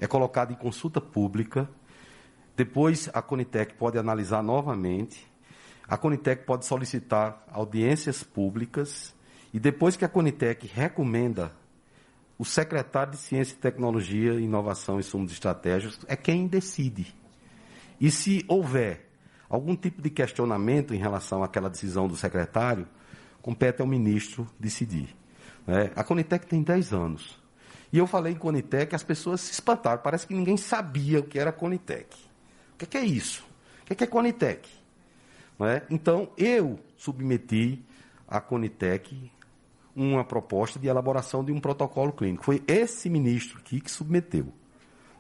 é colocado em consulta pública. Depois, a Conitec pode analisar novamente, a Conitec pode solicitar audiências públicas e depois que a Conitec recomenda, o secretário de Ciência e Tecnologia, Inovação e Insumos Estratégicos é quem decide. E se houver algum tipo de questionamento em relação àquela decisão do secretário, compete ao ministro decidir. A Conitec tem 10 anos. E eu falei em Conitec, as pessoas se espantaram, parece que ninguém sabia o que era Conitec. O que é isso? O que é Conitec? Então, eu submeti à Conitec uma proposta de elaboração de um protocolo clínico. Foi esse ministro aqui que submeteu.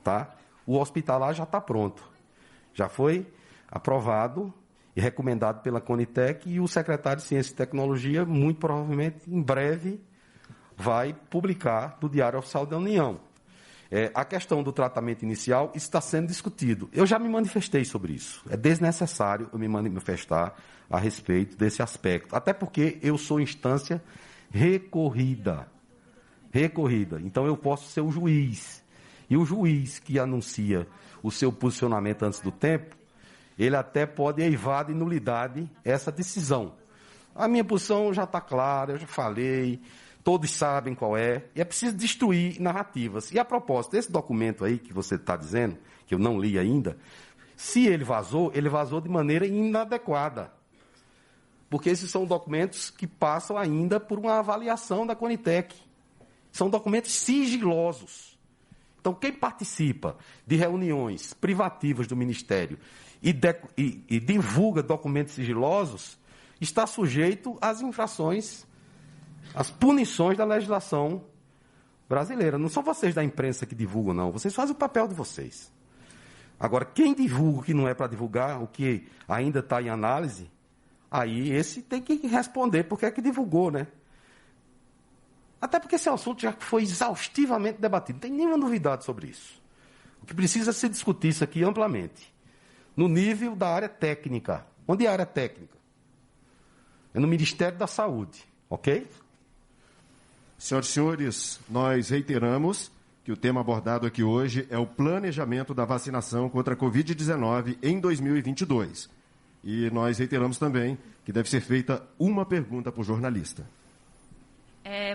Tá? O hospitalar já está pronto. Já foi aprovado e recomendado pela Conitec, e o secretário de Ciência e Tecnologia, muito provavelmente, em breve, vai publicar no Diário Oficial da União. A questão do tratamento inicial está sendo discutido. Eu já me manifestei sobre isso. É desnecessário eu me manifestar a respeito desse aspecto. Até porque eu sou instância recorrida. Então eu posso ser o juiz. E o juiz que anuncia o seu posicionamento antes do tempo, ele até pode eivar de nulidade essa decisão. A minha posição já está clara, eu já falei, todos sabem qual é, e é preciso destruir narrativas. E a propósito, esse documento aí que você está dizendo, que eu não li ainda, se ele vazou de maneira inadequada. Porque esses são documentos que passam ainda por uma avaliação da Conitec. São documentos sigilosos. Então, quem participa de reuniões privativas do Ministério e divulga documentos sigilosos, está sujeito às infrações, às punições da legislação brasileira. Não são vocês da imprensa que divulgam, não. Vocês fazem o papel de vocês. Agora, quem divulga o que não é para divulgar, o que ainda está em análise, aí esse tem que responder porque é que divulgou, né? Até porque esse assunto já foi exaustivamente debatido. Não tem nenhuma novidade sobre isso. O que precisa é se discutir isso aqui amplamente. No nível da área técnica. Onde é a área técnica? É no Ministério da Saúde, ok? Senhoras e senhores, nós reiteramos que o tema abordado aqui hoje é o planejamento da vacinação contra a Covid-19 em 2022. E nós reiteramos também que deve ser feita uma pergunta por jornalista.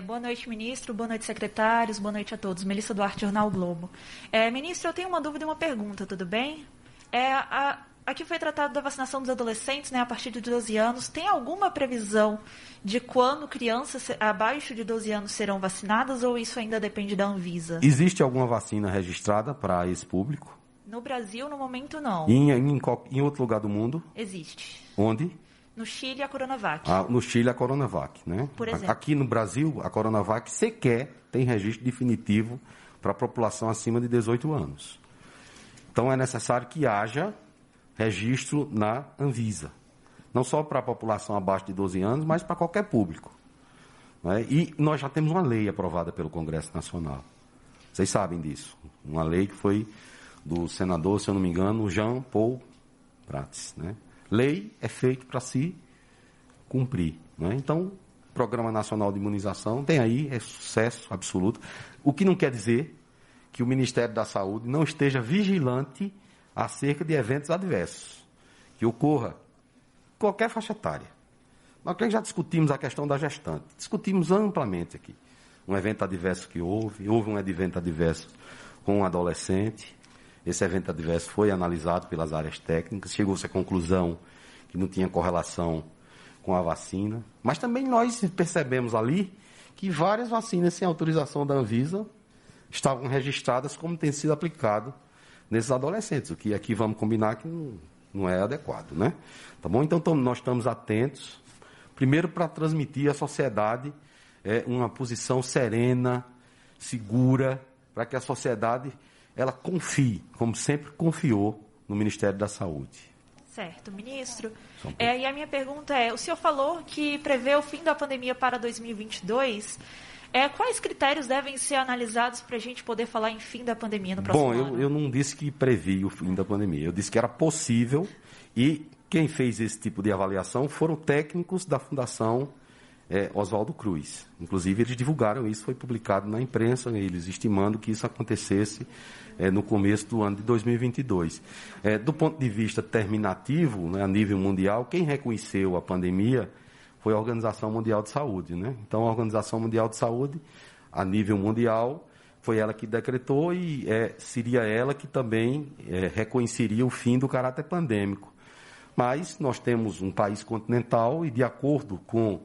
Boa noite, ministro. Boa noite, secretários. Boa noite a todos. Melissa Duarte, Jornal Globo. Ministro, eu tenho uma dúvida e uma pergunta, tudo bem? Aqui foi tratado da vacinação dos adolescentes, né, a partir de 12 anos. Tem alguma previsão de quando crianças abaixo de 12 anos serão vacinadas ou isso ainda depende da Anvisa? Existe alguma vacina registrada para esse público? No Brasil, no momento, não. Em outro lugar do mundo? Existe. Onde? No Chile, a Coronavac. No Chile, a Coronavac, né? Por exemplo. Aqui no Brasil, a Coronavac sequer tem registro definitivo para a população acima de 18 anos. Então, é necessário que haja registro na Anvisa. Não só para a população abaixo de 12 anos, mas para qualquer público. Né? E nós já temos uma lei aprovada pelo Congresso Nacional. Vocês sabem disso. Uma lei que foi do senador, se eu não me engano, Jean Paul Prats, né? Lei é feita para se cumprir. Né? Então, o Programa Nacional de Imunização tem aí, é sucesso absoluto. O que não quer dizer que o Ministério da Saúde não esteja vigilante acerca de eventos adversos, que ocorra em qualquer faixa etária. Nós já discutimos a questão da gestante, discutimos amplamente aqui. Um evento adverso que houve um evento adverso com um adolescente. Esse evento adverso foi analisado pelas áreas técnicas, chegou-se à conclusão que não tinha correlação com a vacina. Mas também nós percebemos ali que várias vacinas sem autorização da Anvisa estavam registradas como tem sido aplicado nesses adolescentes, o que aqui vamos combinar que não é adequado, né? Tá bom? Então nós estamos atentos, primeiro para transmitir à sociedade uma posição serena, segura, para que a sociedade ela confie, como sempre confiou, no Ministério da Saúde. Certo, ministro. E a minha pergunta é, o senhor falou que prevê o fim da pandemia para 2022. Quais critérios devem ser analisados para a gente poder falar em fim da pandemia no próximo ano? Bom, eu não disse que previ o fim da pandemia. Eu disse que era possível e quem fez esse tipo de avaliação foram técnicos da Fundação Oswaldo Cruz. Inclusive, eles divulgaram isso, foi publicado na imprensa, eles estimando que isso acontecesse no começo do ano de 2022. Do ponto de vista terminativo, né, a nível mundial, quem reconheceu a pandemia foi a Organização Mundial de Saúde. Né? Então, a Organização Mundial de Saúde, a nível mundial, foi ela que decretou e seria ela que também reconheceria o fim do caráter pandêmico. Mas nós temos um país continental e, de acordo com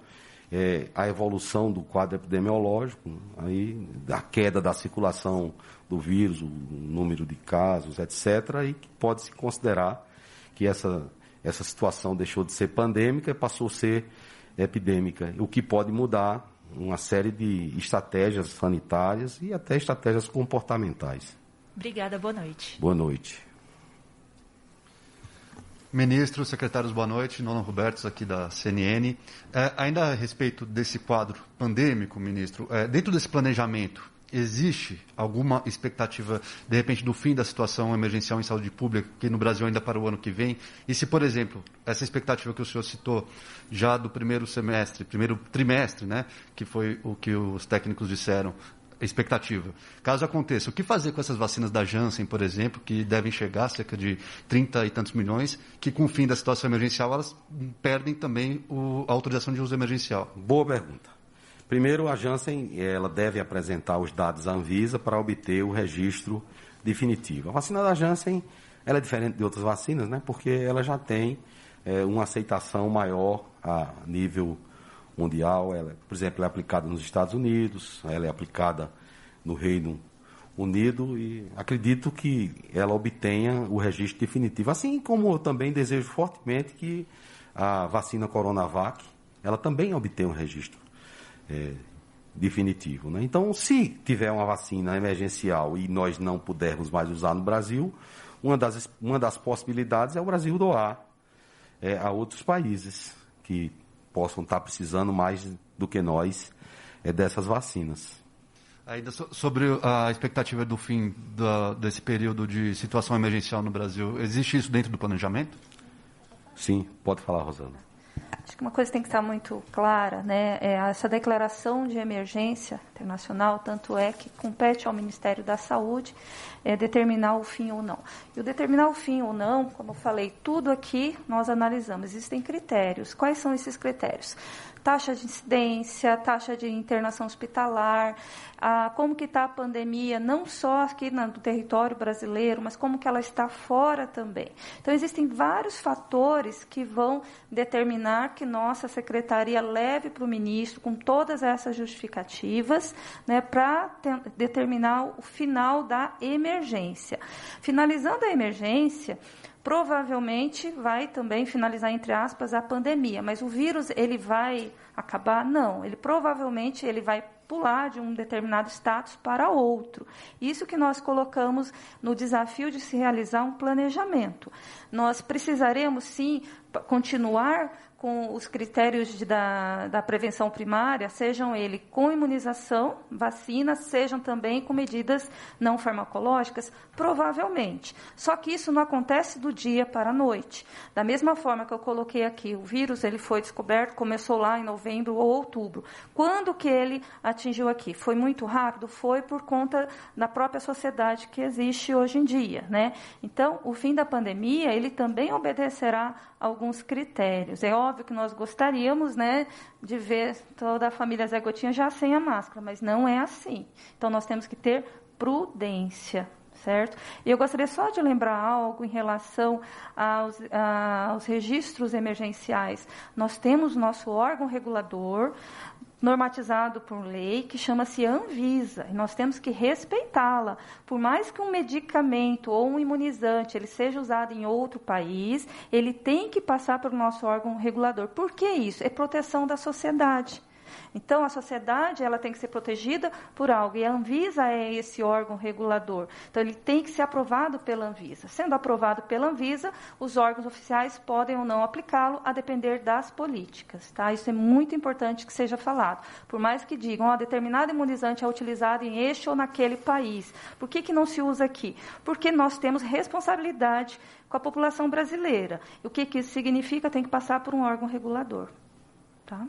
a evolução do quadro epidemiológico, aí, a queda da circulação do vírus, o número de casos, etc., e que pode-se considerar que essa situação deixou de ser pandêmica e passou a ser epidêmica, o que pode mudar uma série de estratégias sanitárias e até estratégias comportamentais. Obrigada, boa noite. Boa noite. Ministro, secretários, boa noite. Nolan Robertos, aqui da CNN. Ainda a respeito desse quadro pandêmico, ministro, dentro desse planejamento, existe alguma expectativa, de repente, do fim da situação emergencial em saúde pública, que no Brasil ainda para o ano que vem? E se, por exemplo, essa expectativa que o senhor citou já do primeiro trimestre, né, que foi o que os técnicos disseram, expectativa. Caso aconteça, o que fazer com essas vacinas da Janssen, por exemplo, que devem chegar cerca de 30 e tantos milhões, que com o fim da situação emergencial elas perdem também a autorização de uso emergencial? Boa pergunta. Primeiro, a Janssen ela deve apresentar os dados à Anvisa para obter o registro definitivo. A vacina da Janssen ela é diferente de outras vacinas, né? Porque ela já tem uma aceitação maior a nível mundial. Ela, por exemplo, é aplicada nos Estados Unidos, ela é aplicada no Reino Unido e acredito que ela obtenha o registro definitivo. Assim como eu também desejo fortemente que a vacina Coronavac ela também obtenha um registro definitivo, né? Então, se tiver uma vacina emergencial e nós não pudermos mais usar no Brasil, uma das possibilidades é o Brasil doar a outros países que possam estar precisando mais do que nós dessas vacinas. Ainda sobre a expectativa do fim desse período de situação emergencial no Brasil, existe isso dentro do planejamento? Sim, pode falar, Rosana. Acho que uma coisa tem que estar muito clara, né? Essa declaração de emergência internacional, tanto é que compete ao Ministério da Saúde determinar o fim ou não. E o determinar o fim ou não, como eu falei, tudo aqui nós analisamos. Existem critérios. Quais são esses critérios? Taxa de incidência, taxa de internação hospitalar, como que está a pandemia, não só aqui no território brasileiro, mas como que ela está fora também. Então, existem vários fatores que vão determinar que nossa secretaria leve para o ministro com todas essas justificativas, né, para determinar o final da emergência. Finalizando a emergência, provavelmente vai também finalizar, entre aspas, a pandemia, mas o vírus ele vai acabar? Não, ele provavelmente ele vai pular de um determinado status para outro. Isso que nós colocamos no desafio de se realizar um planejamento. Nós precisaremos, sim, continuar com os critérios da prevenção primária, sejam ele com imunização, vacinas, sejam também com medidas não farmacológicas, provavelmente. Só que isso não acontece do dia para a noite. Da mesma forma que eu coloquei aqui, o vírus ele foi descoberto, começou lá em novembro ou outubro. Quando que ele atingiu aqui? Foi muito rápido? Foi por conta da própria sociedade que existe hoje em dia, né? Então, o fim da pandemia, ele também obedecerá a alguns critérios. É óbvio que nós gostaríamos, né, de ver toda a família Zé Gotinha já sem a máscara, mas não é assim. Então, nós temos que ter prudência, certo? E eu gostaria só de lembrar algo em relação aos registros emergenciais. Nós temos nosso órgão regulador, normatizado por lei, que chama-se Anvisa, e nós temos que respeitá-la. Por mais que um medicamento ou um imunizante ele seja usado em outro país, ele tem que passar pelo nosso órgão regulador. Por que isso? É proteção da sociedade. Então, a sociedade ela tem que ser protegida por algo, e a Anvisa é esse órgão regulador. Então, ele tem que ser aprovado pela Anvisa. Sendo aprovado pela Anvisa, os órgãos oficiais podem ou não aplicá-lo, a depender das políticas. Tá? Isso é muito importante que seja falado. Por mais que digam, determinado imunizante é utilizado em este ou naquele país. Por que não se usa aqui? Porque nós temos responsabilidade com a população brasileira. E o que isso significa? Tem que passar por um órgão regulador. Tá?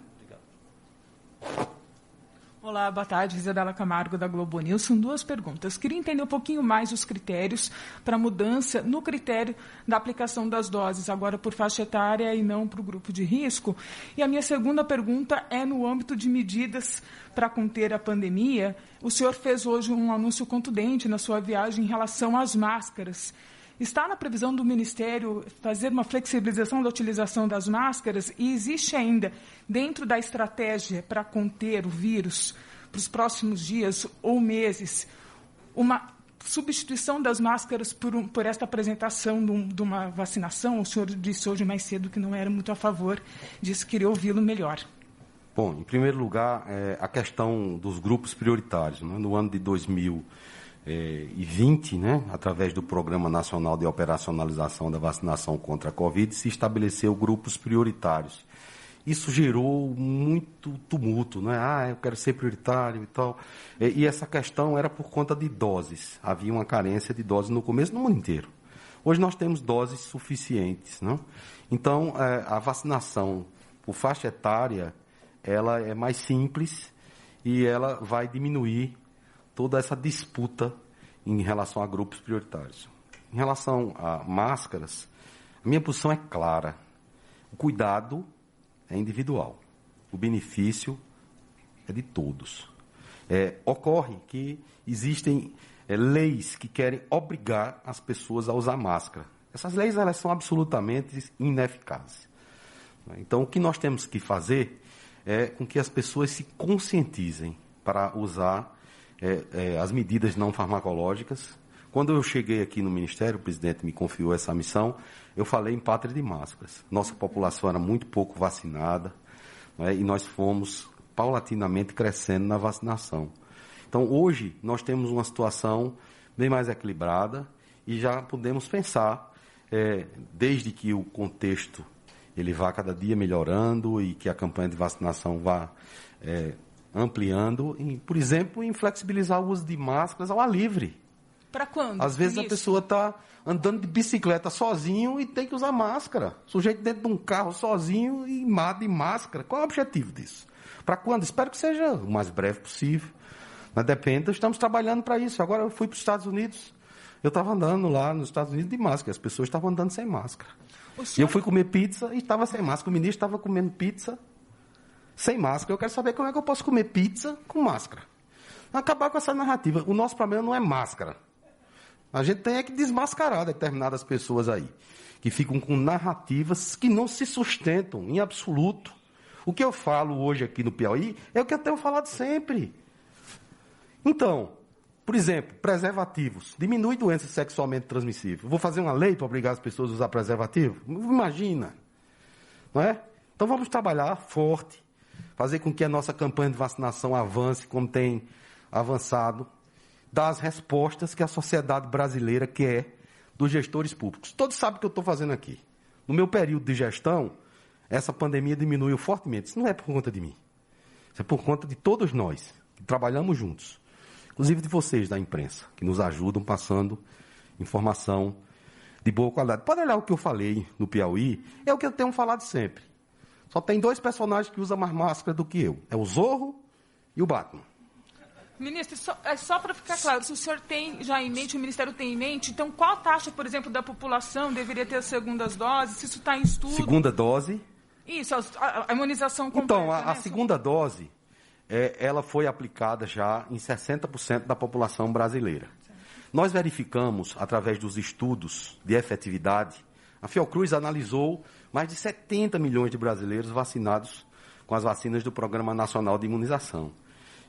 Olá, boa tarde, Isabela Camargo, da Globo News. São duas perguntas. Queria entender um pouquinho mais os critérios para mudança no critério da aplicação das doses, agora por faixa etária e não para o grupo de risco. E a minha segunda pergunta é no âmbito de medidas para conter a pandemia. O senhor fez hoje um anúncio contundente na sua viagem em relação às máscaras. Está na previsão do Ministério fazer uma flexibilização da utilização das máscaras e existe ainda, dentro da estratégia para conter o vírus para os próximos dias ou meses, uma substituição das máscaras por esta apresentação de uma vacinação? O senhor disse hoje mais cedo que não era muito a favor disso, queria ouvi-lo melhor. Bom, em primeiro lugar, a questão dos grupos prioritários. Né? No ano de 2020, 2020, né, através do Programa Nacional de Operacionalização da Vacinação contra a Covid, se estabeleceu grupos prioritários. Isso gerou muito tumulto, né? Eu quero ser prioritário e tal. E essa questão era por conta de doses. Havia uma carência de doses no começo no mundo inteiro. Hoje nós temos doses suficientes, né? Então, a vacinação por faixa etária, ela é mais simples e ela vai diminuir toda essa disputa em relação a grupos prioritários. Em relação a máscaras, a minha posição é clara. O cuidado é individual. O benefício é de todos. Ocorre que existem leis que querem obrigar as pessoas a usar máscara. Essas leis elas são absolutamente ineficazes. Então, o que nós temos que fazer é com que as pessoas se conscientizem para usar as medidas não farmacológicas. Quando eu cheguei aqui no Ministério, o presidente me confiou essa missão, eu falei em pátria de máscaras. Nossa população era muito pouco vacinada, né, e nós fomos paulatinamente crescendo na vacinação. Então, hoje, nós temos uma situação bem mais equilibrada e já podemos pensar, desde que o contexto ele vá cada dia melhorando e que a campanha de vacinação vá ampliando, por exemplo, em flexibilizar o uso de máscaras ao ar livre. Para quando? Às vezes a pessoa está andando de bicicleta sozinho e tem que usar máscara. O sujeito dentro de um carro sozinho e de máscara. Qual é o objetivo disso? Para quando? Espero que seja o mais breve possível. Mas depende, estamos trabalhando para isso. Agora eu fui para os Estados Unidos, eu estava andando lá nos Estados Unidos de máscara, as pessoas estavam andando sem máscara. E eu fui comer pizza e estava sem máscara. O ministro estava comendo pizza sem máscara. Eu quero saber como é que eu posso comer pizza com máscara. Acabar com essa narrativa. O nosso problema não é máscara. A gente tem que desmascarar determinadas pessoas aí, que ficam com narrativas que não se sustentam em absoluto. O que eu falo hoje aqui no Piauí é o que eu tenho falado sempre. Então, por exemplo, preservativos. Diminui doença sexualmente transmissível. Vou fazer uma lei para obrigar as pessoas a usar preservativo? Imagina. Não é? Então vamos trabalhar forte, fazer com que a nossa campanha de vacinação avance como tem avançado, dar as respostas que a sociedade brasileira quer dos gestores públicos. Todos sabem o que eu estou fazendo aqui. No meu período de gestão, essa pandemia diminuiu fortemente. Isso não é por conta de mim. Isso é por conta de todos nós, que trabalhamos juntos. Inclusive de vocês da imprensa, que nos ajudam passando informação de boa qualidade. Pode olhar o que eu falei no Piauí, é o que eu tenho falado sempre. Só tem 2 personagens que usam mais máscara do que eu. É o Zorro e o Batman. Ministro, só para ficar claro, se o senhor tem já em mente, o Ministério tem em mente, então qual taxa, por exemplo, da população deveria ter as segundas doses, se isso está em estudo? Segunda dose? Isso, a imunização completa. Então, a segunda dose, ela foi aplicada já em 60% da população brasileira. Nós verificamos, através dos estudos de efetividade, a Fiocruz analisou mais de 70 milhões de brasileiros vacinados com as vacinas do Programa Nacional de Imunização.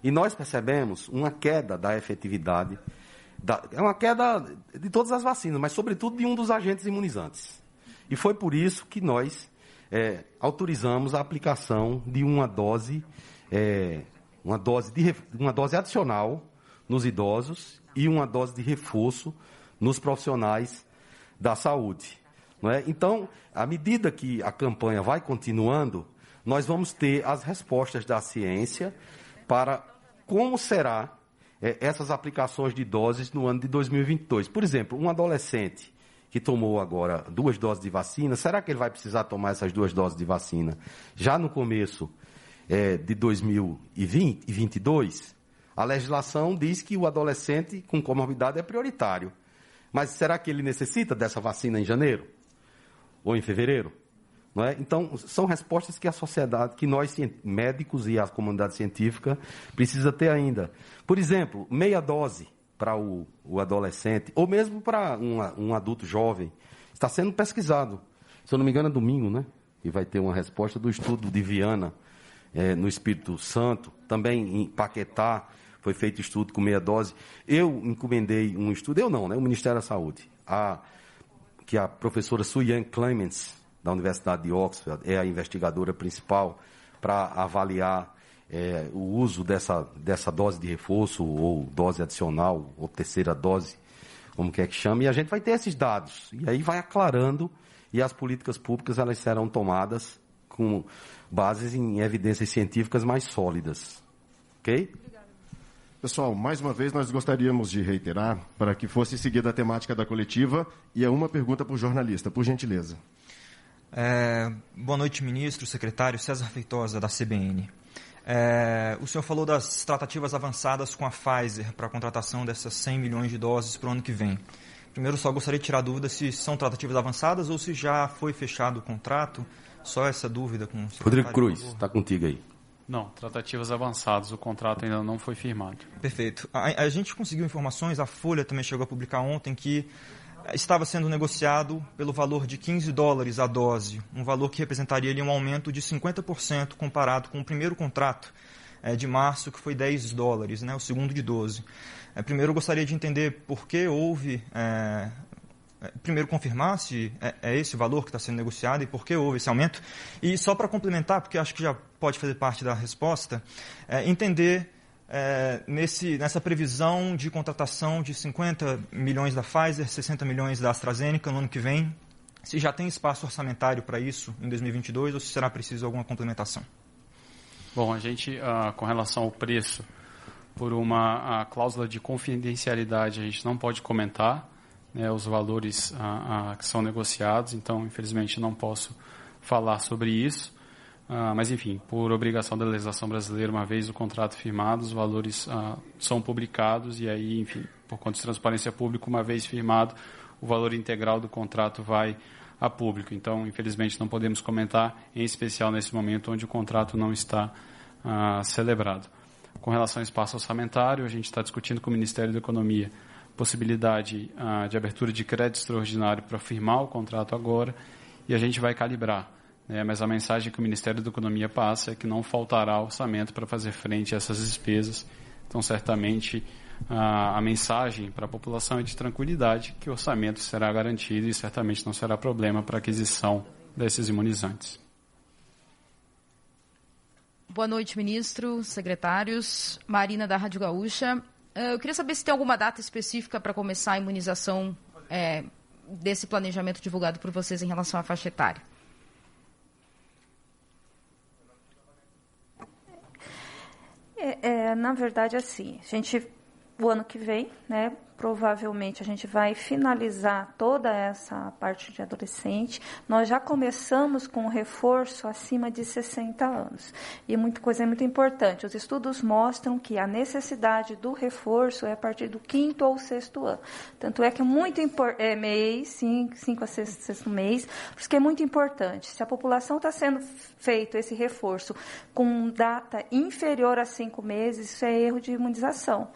E nós percebemos uma queda da efetividade, é uma queda de todas as vacinas, mas sobretudo de um dos agentes imunizantes. E foi por isso que nós autorizamos a aplicação de uma dose adicional nos idosos e uma dose de reforço nos profissionais da saúde. Não é? Então, à medida que a campanha vai continuando, nós vamos ter as respostas da ciência para como será essas aplicações de doses no ano de 2022. Por exemplo, um adolescente que tomou agora 2 doses de vacina, será que ele vai precisar tomar essas 2 doses de vacina já no começo de 2022? A legislação diz que o adolescente com comorbidade é prioritário. Mas será que ele necessita dessa vacina em janeiro? Ou em fevereiro? Não é? Então, são respostas que a sociedade, que nós médicos e a comunidade científica precisa ter ainda. Por exemplo, meia dose para o adolescente, ou mesmo para um adulto jovem, está sendo pesquisado. Se eu não me engano, é domingo, né? E vai ter uma resposta do estudo de Viana, no Espírito Santo. Também em Paquetá foi feito estudo com meia dose. Eu encomendei um estudo, eu não, né? O Ministério da Saúde, que a professora Sue Clements, da Universidade de Oxford, é a investigadora principal para avaliar o uso dessa dose de reforço, ou dose adicional, ou terceira dose, como quer que chame, e a gente vai ter esses dados. E aí vai aclarando, e as políticas públicas elas serão tomadas com bases em evidências científicas mais sólidas. Ok? Pessoal, mais uma vez nós gostaríamos de reiterar para que fosse seguida a temática da coletiva e é uma pergunta por jornalista, por gentileza. Boa noite, ministro, secretário. César Feitosa, da CBN. O senhor falou das tratativas avançadas com a Pfizer para a contratação dessas 100 milhões de doses para o ano que vem. Primeiro, só gostaria de tirar dúvida se são tratativas avançadas ou se já foi fechado o contrato. Só essa dúvida com o secretário. Rodrigo Cruz, está contigo aí. Não, tratativas avançadas, o contrato ainda não foi firmado. Perfeito. A gente conseguiu informações, a Folha também chegou a publicar ontem, que estava sendo negociado pelo valor de $15 a dose, um valor que representaria ali um aumento de 50% comparado com o primeiro contrato de março, que foi $10, né, o segundo de 12. Primeiro, eu gostaria de entender por que houve... Primeiro, confirmar se é esse o valor que está sendo negociado e por que houve esse aumento. E só para complementar, porque acho que já pode fazer parte da resposta, entender nessa previsão de contratação de 50 milhões da Pfizer, 60 milhões da AstraZeneca no ano que vem, se já tem espaço orçamentário para isso em 2022 ou se será preciso alguma complementação. Bom, a gente, com relação ao preço, por uma cláusula de confidencialidade, a gente não pode comentar os valores que são negociados, então, infelizmente, não posso falar sobre isso. Mas, enfim, por obrigação da legislação brasileira, uma vez o contrato firmado, os valores são publicados e aí, enfim, por conta de transparência pública, uma vez firmado, o valor integral do contrato vai a público. Então, infelizmente, não podemos comentar, em especial nesse momento onde o contrato não está celebrado. Com relação ao espaço orçamentário, a gente está discutindo com o Ministério da Economia possibilidade de abertura de crédito extraordinário para firmar o contrato agora e a gente vai calibrar. Mas a mensagem que o Ministério da Economia passa é que não faltará orçamento para fazer frente a essas despesas. Então, certamente, a mensagem para a população é de tranquilidade, que o orçamento será garantido e certamente não será problema para a aquisição desses imunizantes. Boa noite, ministro, secretários. Marina, da Rádio Gaúcha. Eu queria saber se tem alguma data específica para começar a imunização desse planejamento divulgado por vocês em relação à faixa etária. Na verdade, assim, o ano que vem, né, provavelmente a gente vai finalizar toda essa parte de adolescente. Nós já começamos com o reforço acima de 60 anos. E coisa muito importante, os estudos mostram que a necessidade do reforço é a partir do 5º ou 6º ano. Tanto é que é muito importante, 5 a 6º mês, por isso que é muito importante. Se a população está sendo feito esse reforço com data inferior a 5 meses, isso é erro de imunização.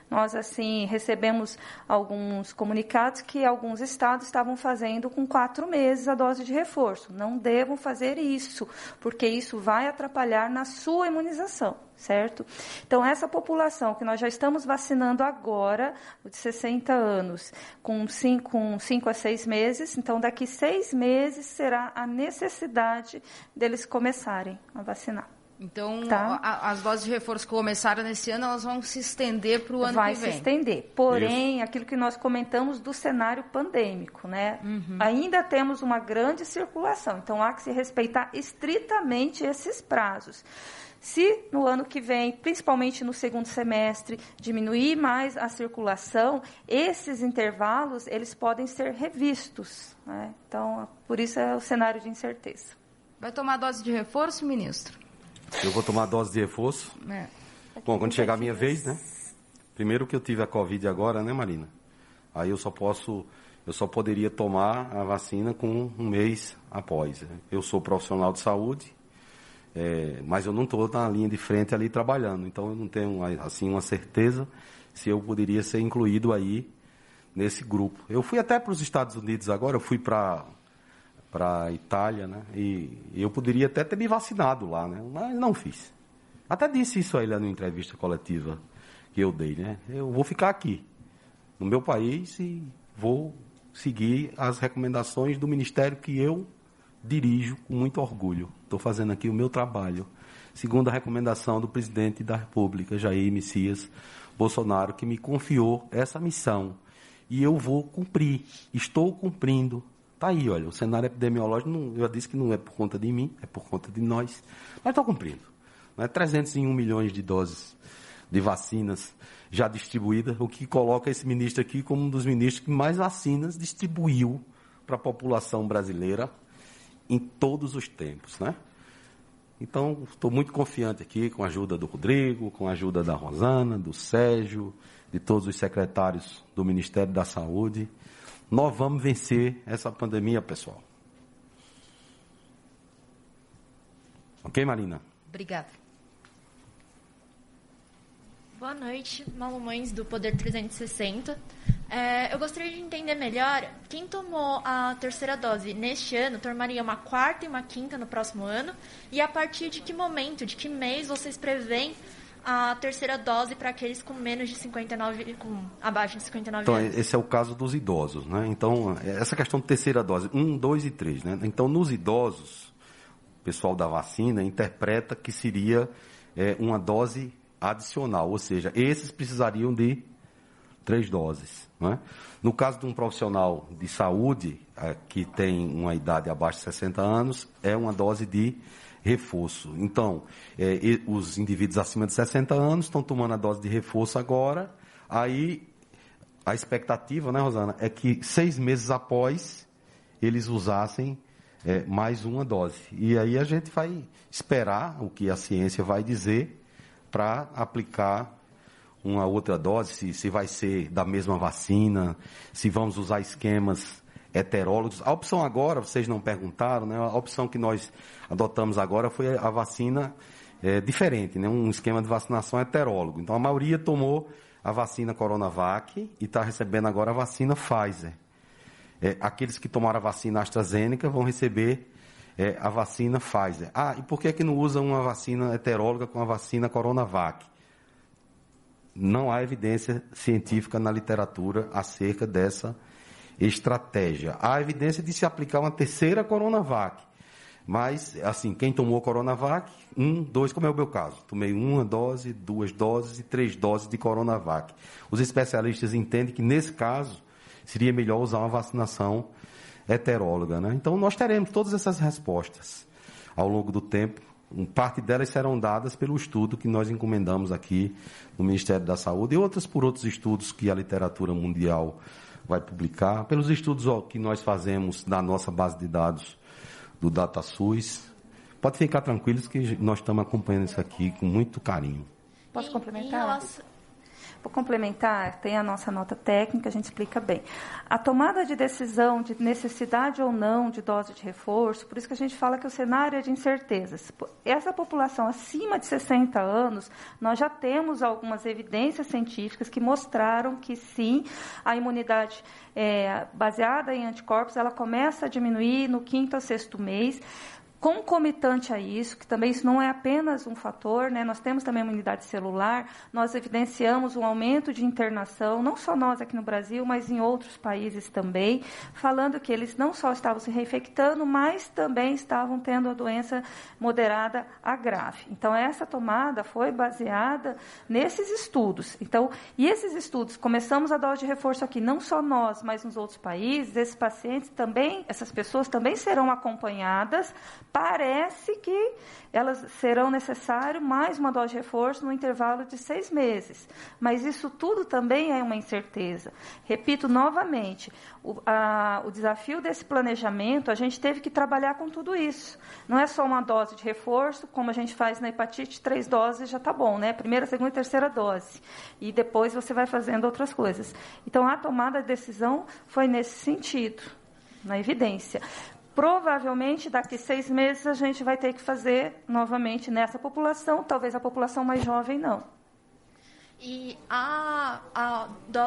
Nós, assim, recebemos alguns comunicados que alguns estados estavam fazendo com 4 meses a dose de reforço. Não devam fazer isso, porque isso vai atrapalhar na sua imunização, certo? Então, essa população que nós já estamos vacinando agora, de 60 anos, com 5 a 6 meses, então, daqui 6 meses será a necessidade deles começarem a vacinar. Então, as doses de reforço que começaram nesse ano, elas vão se estender para o ano que vem? Vai se estender. Porém, aquilo que nós comentamos do cenário pandêmico, né? Ainda temos uma grande circulação. Então, há que se respeitar estritamente esses prazos. Se no ano que vem, principalmente no segundo semestre, diminuir mais a circulação, esses intervalos, eles podem ser revistos, né? Então, por isso é o cenário de incerteza. Vai tomar dose de reforço, ministro? Eu vou tomar dose de reforço. Bom, quando chegar a minha vez, né? Primeiro que eu tive a Covid agora, né, Marina? Aí eu só poderia tomar a vacina com um mês após. Eu sou profissional de saúde, mas eu não estou na linha de frente ali trabalhando. Então eu não tenho, assim, uma certeza se eu poderia ser incluído aí nesse grupo. Eu fui até para os Estados Unidos agora, eu fui para a Itália, né? E eu poderia até ter me vacinado lá, né? Mas não fiz. Até disse isso aí lá na entrevista coletiva que eu dei, né? Eu vou ficar aqui, no meu país, e vou seguir as recomendações do ministério que eu dirijo com muito orgulho. Estou fazendo aqui o meu trabalho segundo a recomendação do presidente da República, Jair Messias Bolsonaro, que me confiou essa missão. E eu vou cumprir, estou cumprindo. Está aí, olha, o cenário epidemiológico, eu já disse que não é por conta de mim, é por conta de nós, mas estou cumprindo. 301 milhões de doses de vacinas já distribuídas, o que coloca esse ministro aqui como um dos ministros que mais vacinas distribuiu para a população brasileira em todos os tempos, né? Então, estou muito confiante aqui com a ajuda do Rodrigo, com a ajuda da Rosana, do Sérgio, de todos os secretários do Ministério da Saúde. Nós vamos vencer essa pandemia, pessoal. Ok, Marina? Obrigada. Boa noite, Malumães do Poder 360. Eu gostaria de entender melhor, quem tomou a terceira dose neste ano, tomaria uma quarta e uma quinta no próximo ano? E a partir de que momento, de que mês vocês preveem a terceira dose para aqueles com menos de 59, com abaixo de 59 anos? Então, esse é o caso dos idosos, né? Então, essa questão de terceira dose, 1, 2 e 3, né? Então, nos idosos, o pessoal da vacina interpreta que seria uma dose adicional, ou seja, esses precisariam de 3 doses. Né? No caso de um profissional de saúde que tem uma idade abaixo de 60 anos, é uma dose de reforço. Então, os indivíduos acima de 60 anos estão tomando a dose de reforço agora, aí a expectativa, né, Rosana, é que 6 meses após eles usassem mais uma dose. E aí a gente vai esperar o que a ciência vai dizer para aplicar uma outra dose, se vai ser da mesma vacina, se vamos usar esquemas heterólogos. A opção agora, vocês não perguntaram, né? A opção que nós adotamos agora foi a vacina diferente, né? Um esquema de vacinação heterólogo. Então, a maioria tomou a vacina Coronavac e está recebendo agora a vacina Pfizer. Aqueles que tomaram a vacina AstraZeneca vão receber a vacina Pfizer. E por que não usa uma vacina heteróloga com a vacina Coronavac? Não há evidência científica na literatura acerca dessa estratégia. Há evidência de se aplicar uma terceira Coronavac. Mas, assim, quem tomou Coronavac, 1, 2, como é o meu caso. Tomei 1 dose, 2 doses e 3 doses de Coronavac. Os especialistas entendem que, nesse caso, seria melhor usar uma vacinação heteróloga, né? Então, nós teremos todas essas respostas ao longo do tempo. Parte delas serão dadas pelo estudo que nós encomendamos aqui no Ministério da Saúde e outras por outros estudos que a literatura mundial vai publicar, pelos estudos que nós fazemos na nossa base de dados do DataSUS. Pode ficar tranquilos que nós estamos acompanhando isso aqui com muito carinho. Posso complementar? Vou complementar, tem a nossa nota técnica, a gente explica bem. A tomada de decisão de necessidade ou não de dose de reforço, por isso que a gente fala que o cenário é de incertezas. Essa população acima de 60 anos, nós já temos algumas evidências científicas que mostraram que sim, a imunidade baseada em anticorpos, ela começa a diminuir no 5º a 6º mês. Concomitante a isso, que também isso não é apenas um fator, né? Nós temos também a imunidade celular, nós evidenciamos um aumento de internação, não só nós aqui no Brasil, mas em outros países também, falando que eles não só estavam se reinfectando, mas também estavam tendo a doença moderada a grave. Então, essa tomada foi baseada nesses estudos. Então, e esses estudos, começamos a dose de reforço aqui, não só nós, mas nos outros países, esses pacientes também, essas pessoas também serão acompanhadas. Parece que elas serão necessário mais uma dose de reforço no intervalo de 6 meses. Mas isso tudo também é uma incerteza. Repito novamente, o desafio desse planejamento, a gente teve que trabalhar com tudo isso. Não é só uma dose de reforço, como a gente faz na hepatite, 3 doses já está bom, né? Primeira, segunda e terceira dose. E depois você vai fazendo outras coisas. Então, a tomada de decisão foi nesse sentido, na evidência. Provavelmente, daqui 6 meses, a gente vai ter que fazer novamente nessa população, talvez a população mais jovem não. E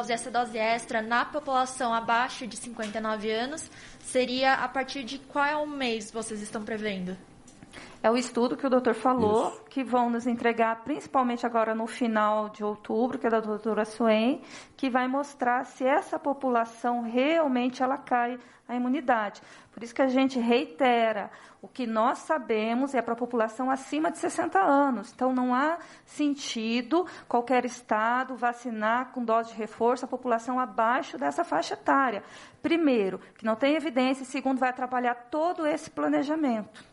essa dose extra na população abaixo de 59 anos seria a partir de qual mês vocês estão prevendo? É o estudo que o doutor falou, isso, que vão nos entregar, principalmente agora no final de outubro, que é da doutora Suém, que vai mostrar se essa população realmente ela cai a imunidade. Por isso que a gente reitera, o que nós sabemos é para a população acima de 60 anos. Então, não há sentido qualquer estado vacinar com dose de reforço a população abaixo dessa faixa etária. Primeiro, que não tem evidência, e segundo, vai atrapalhar todo esse planejamento.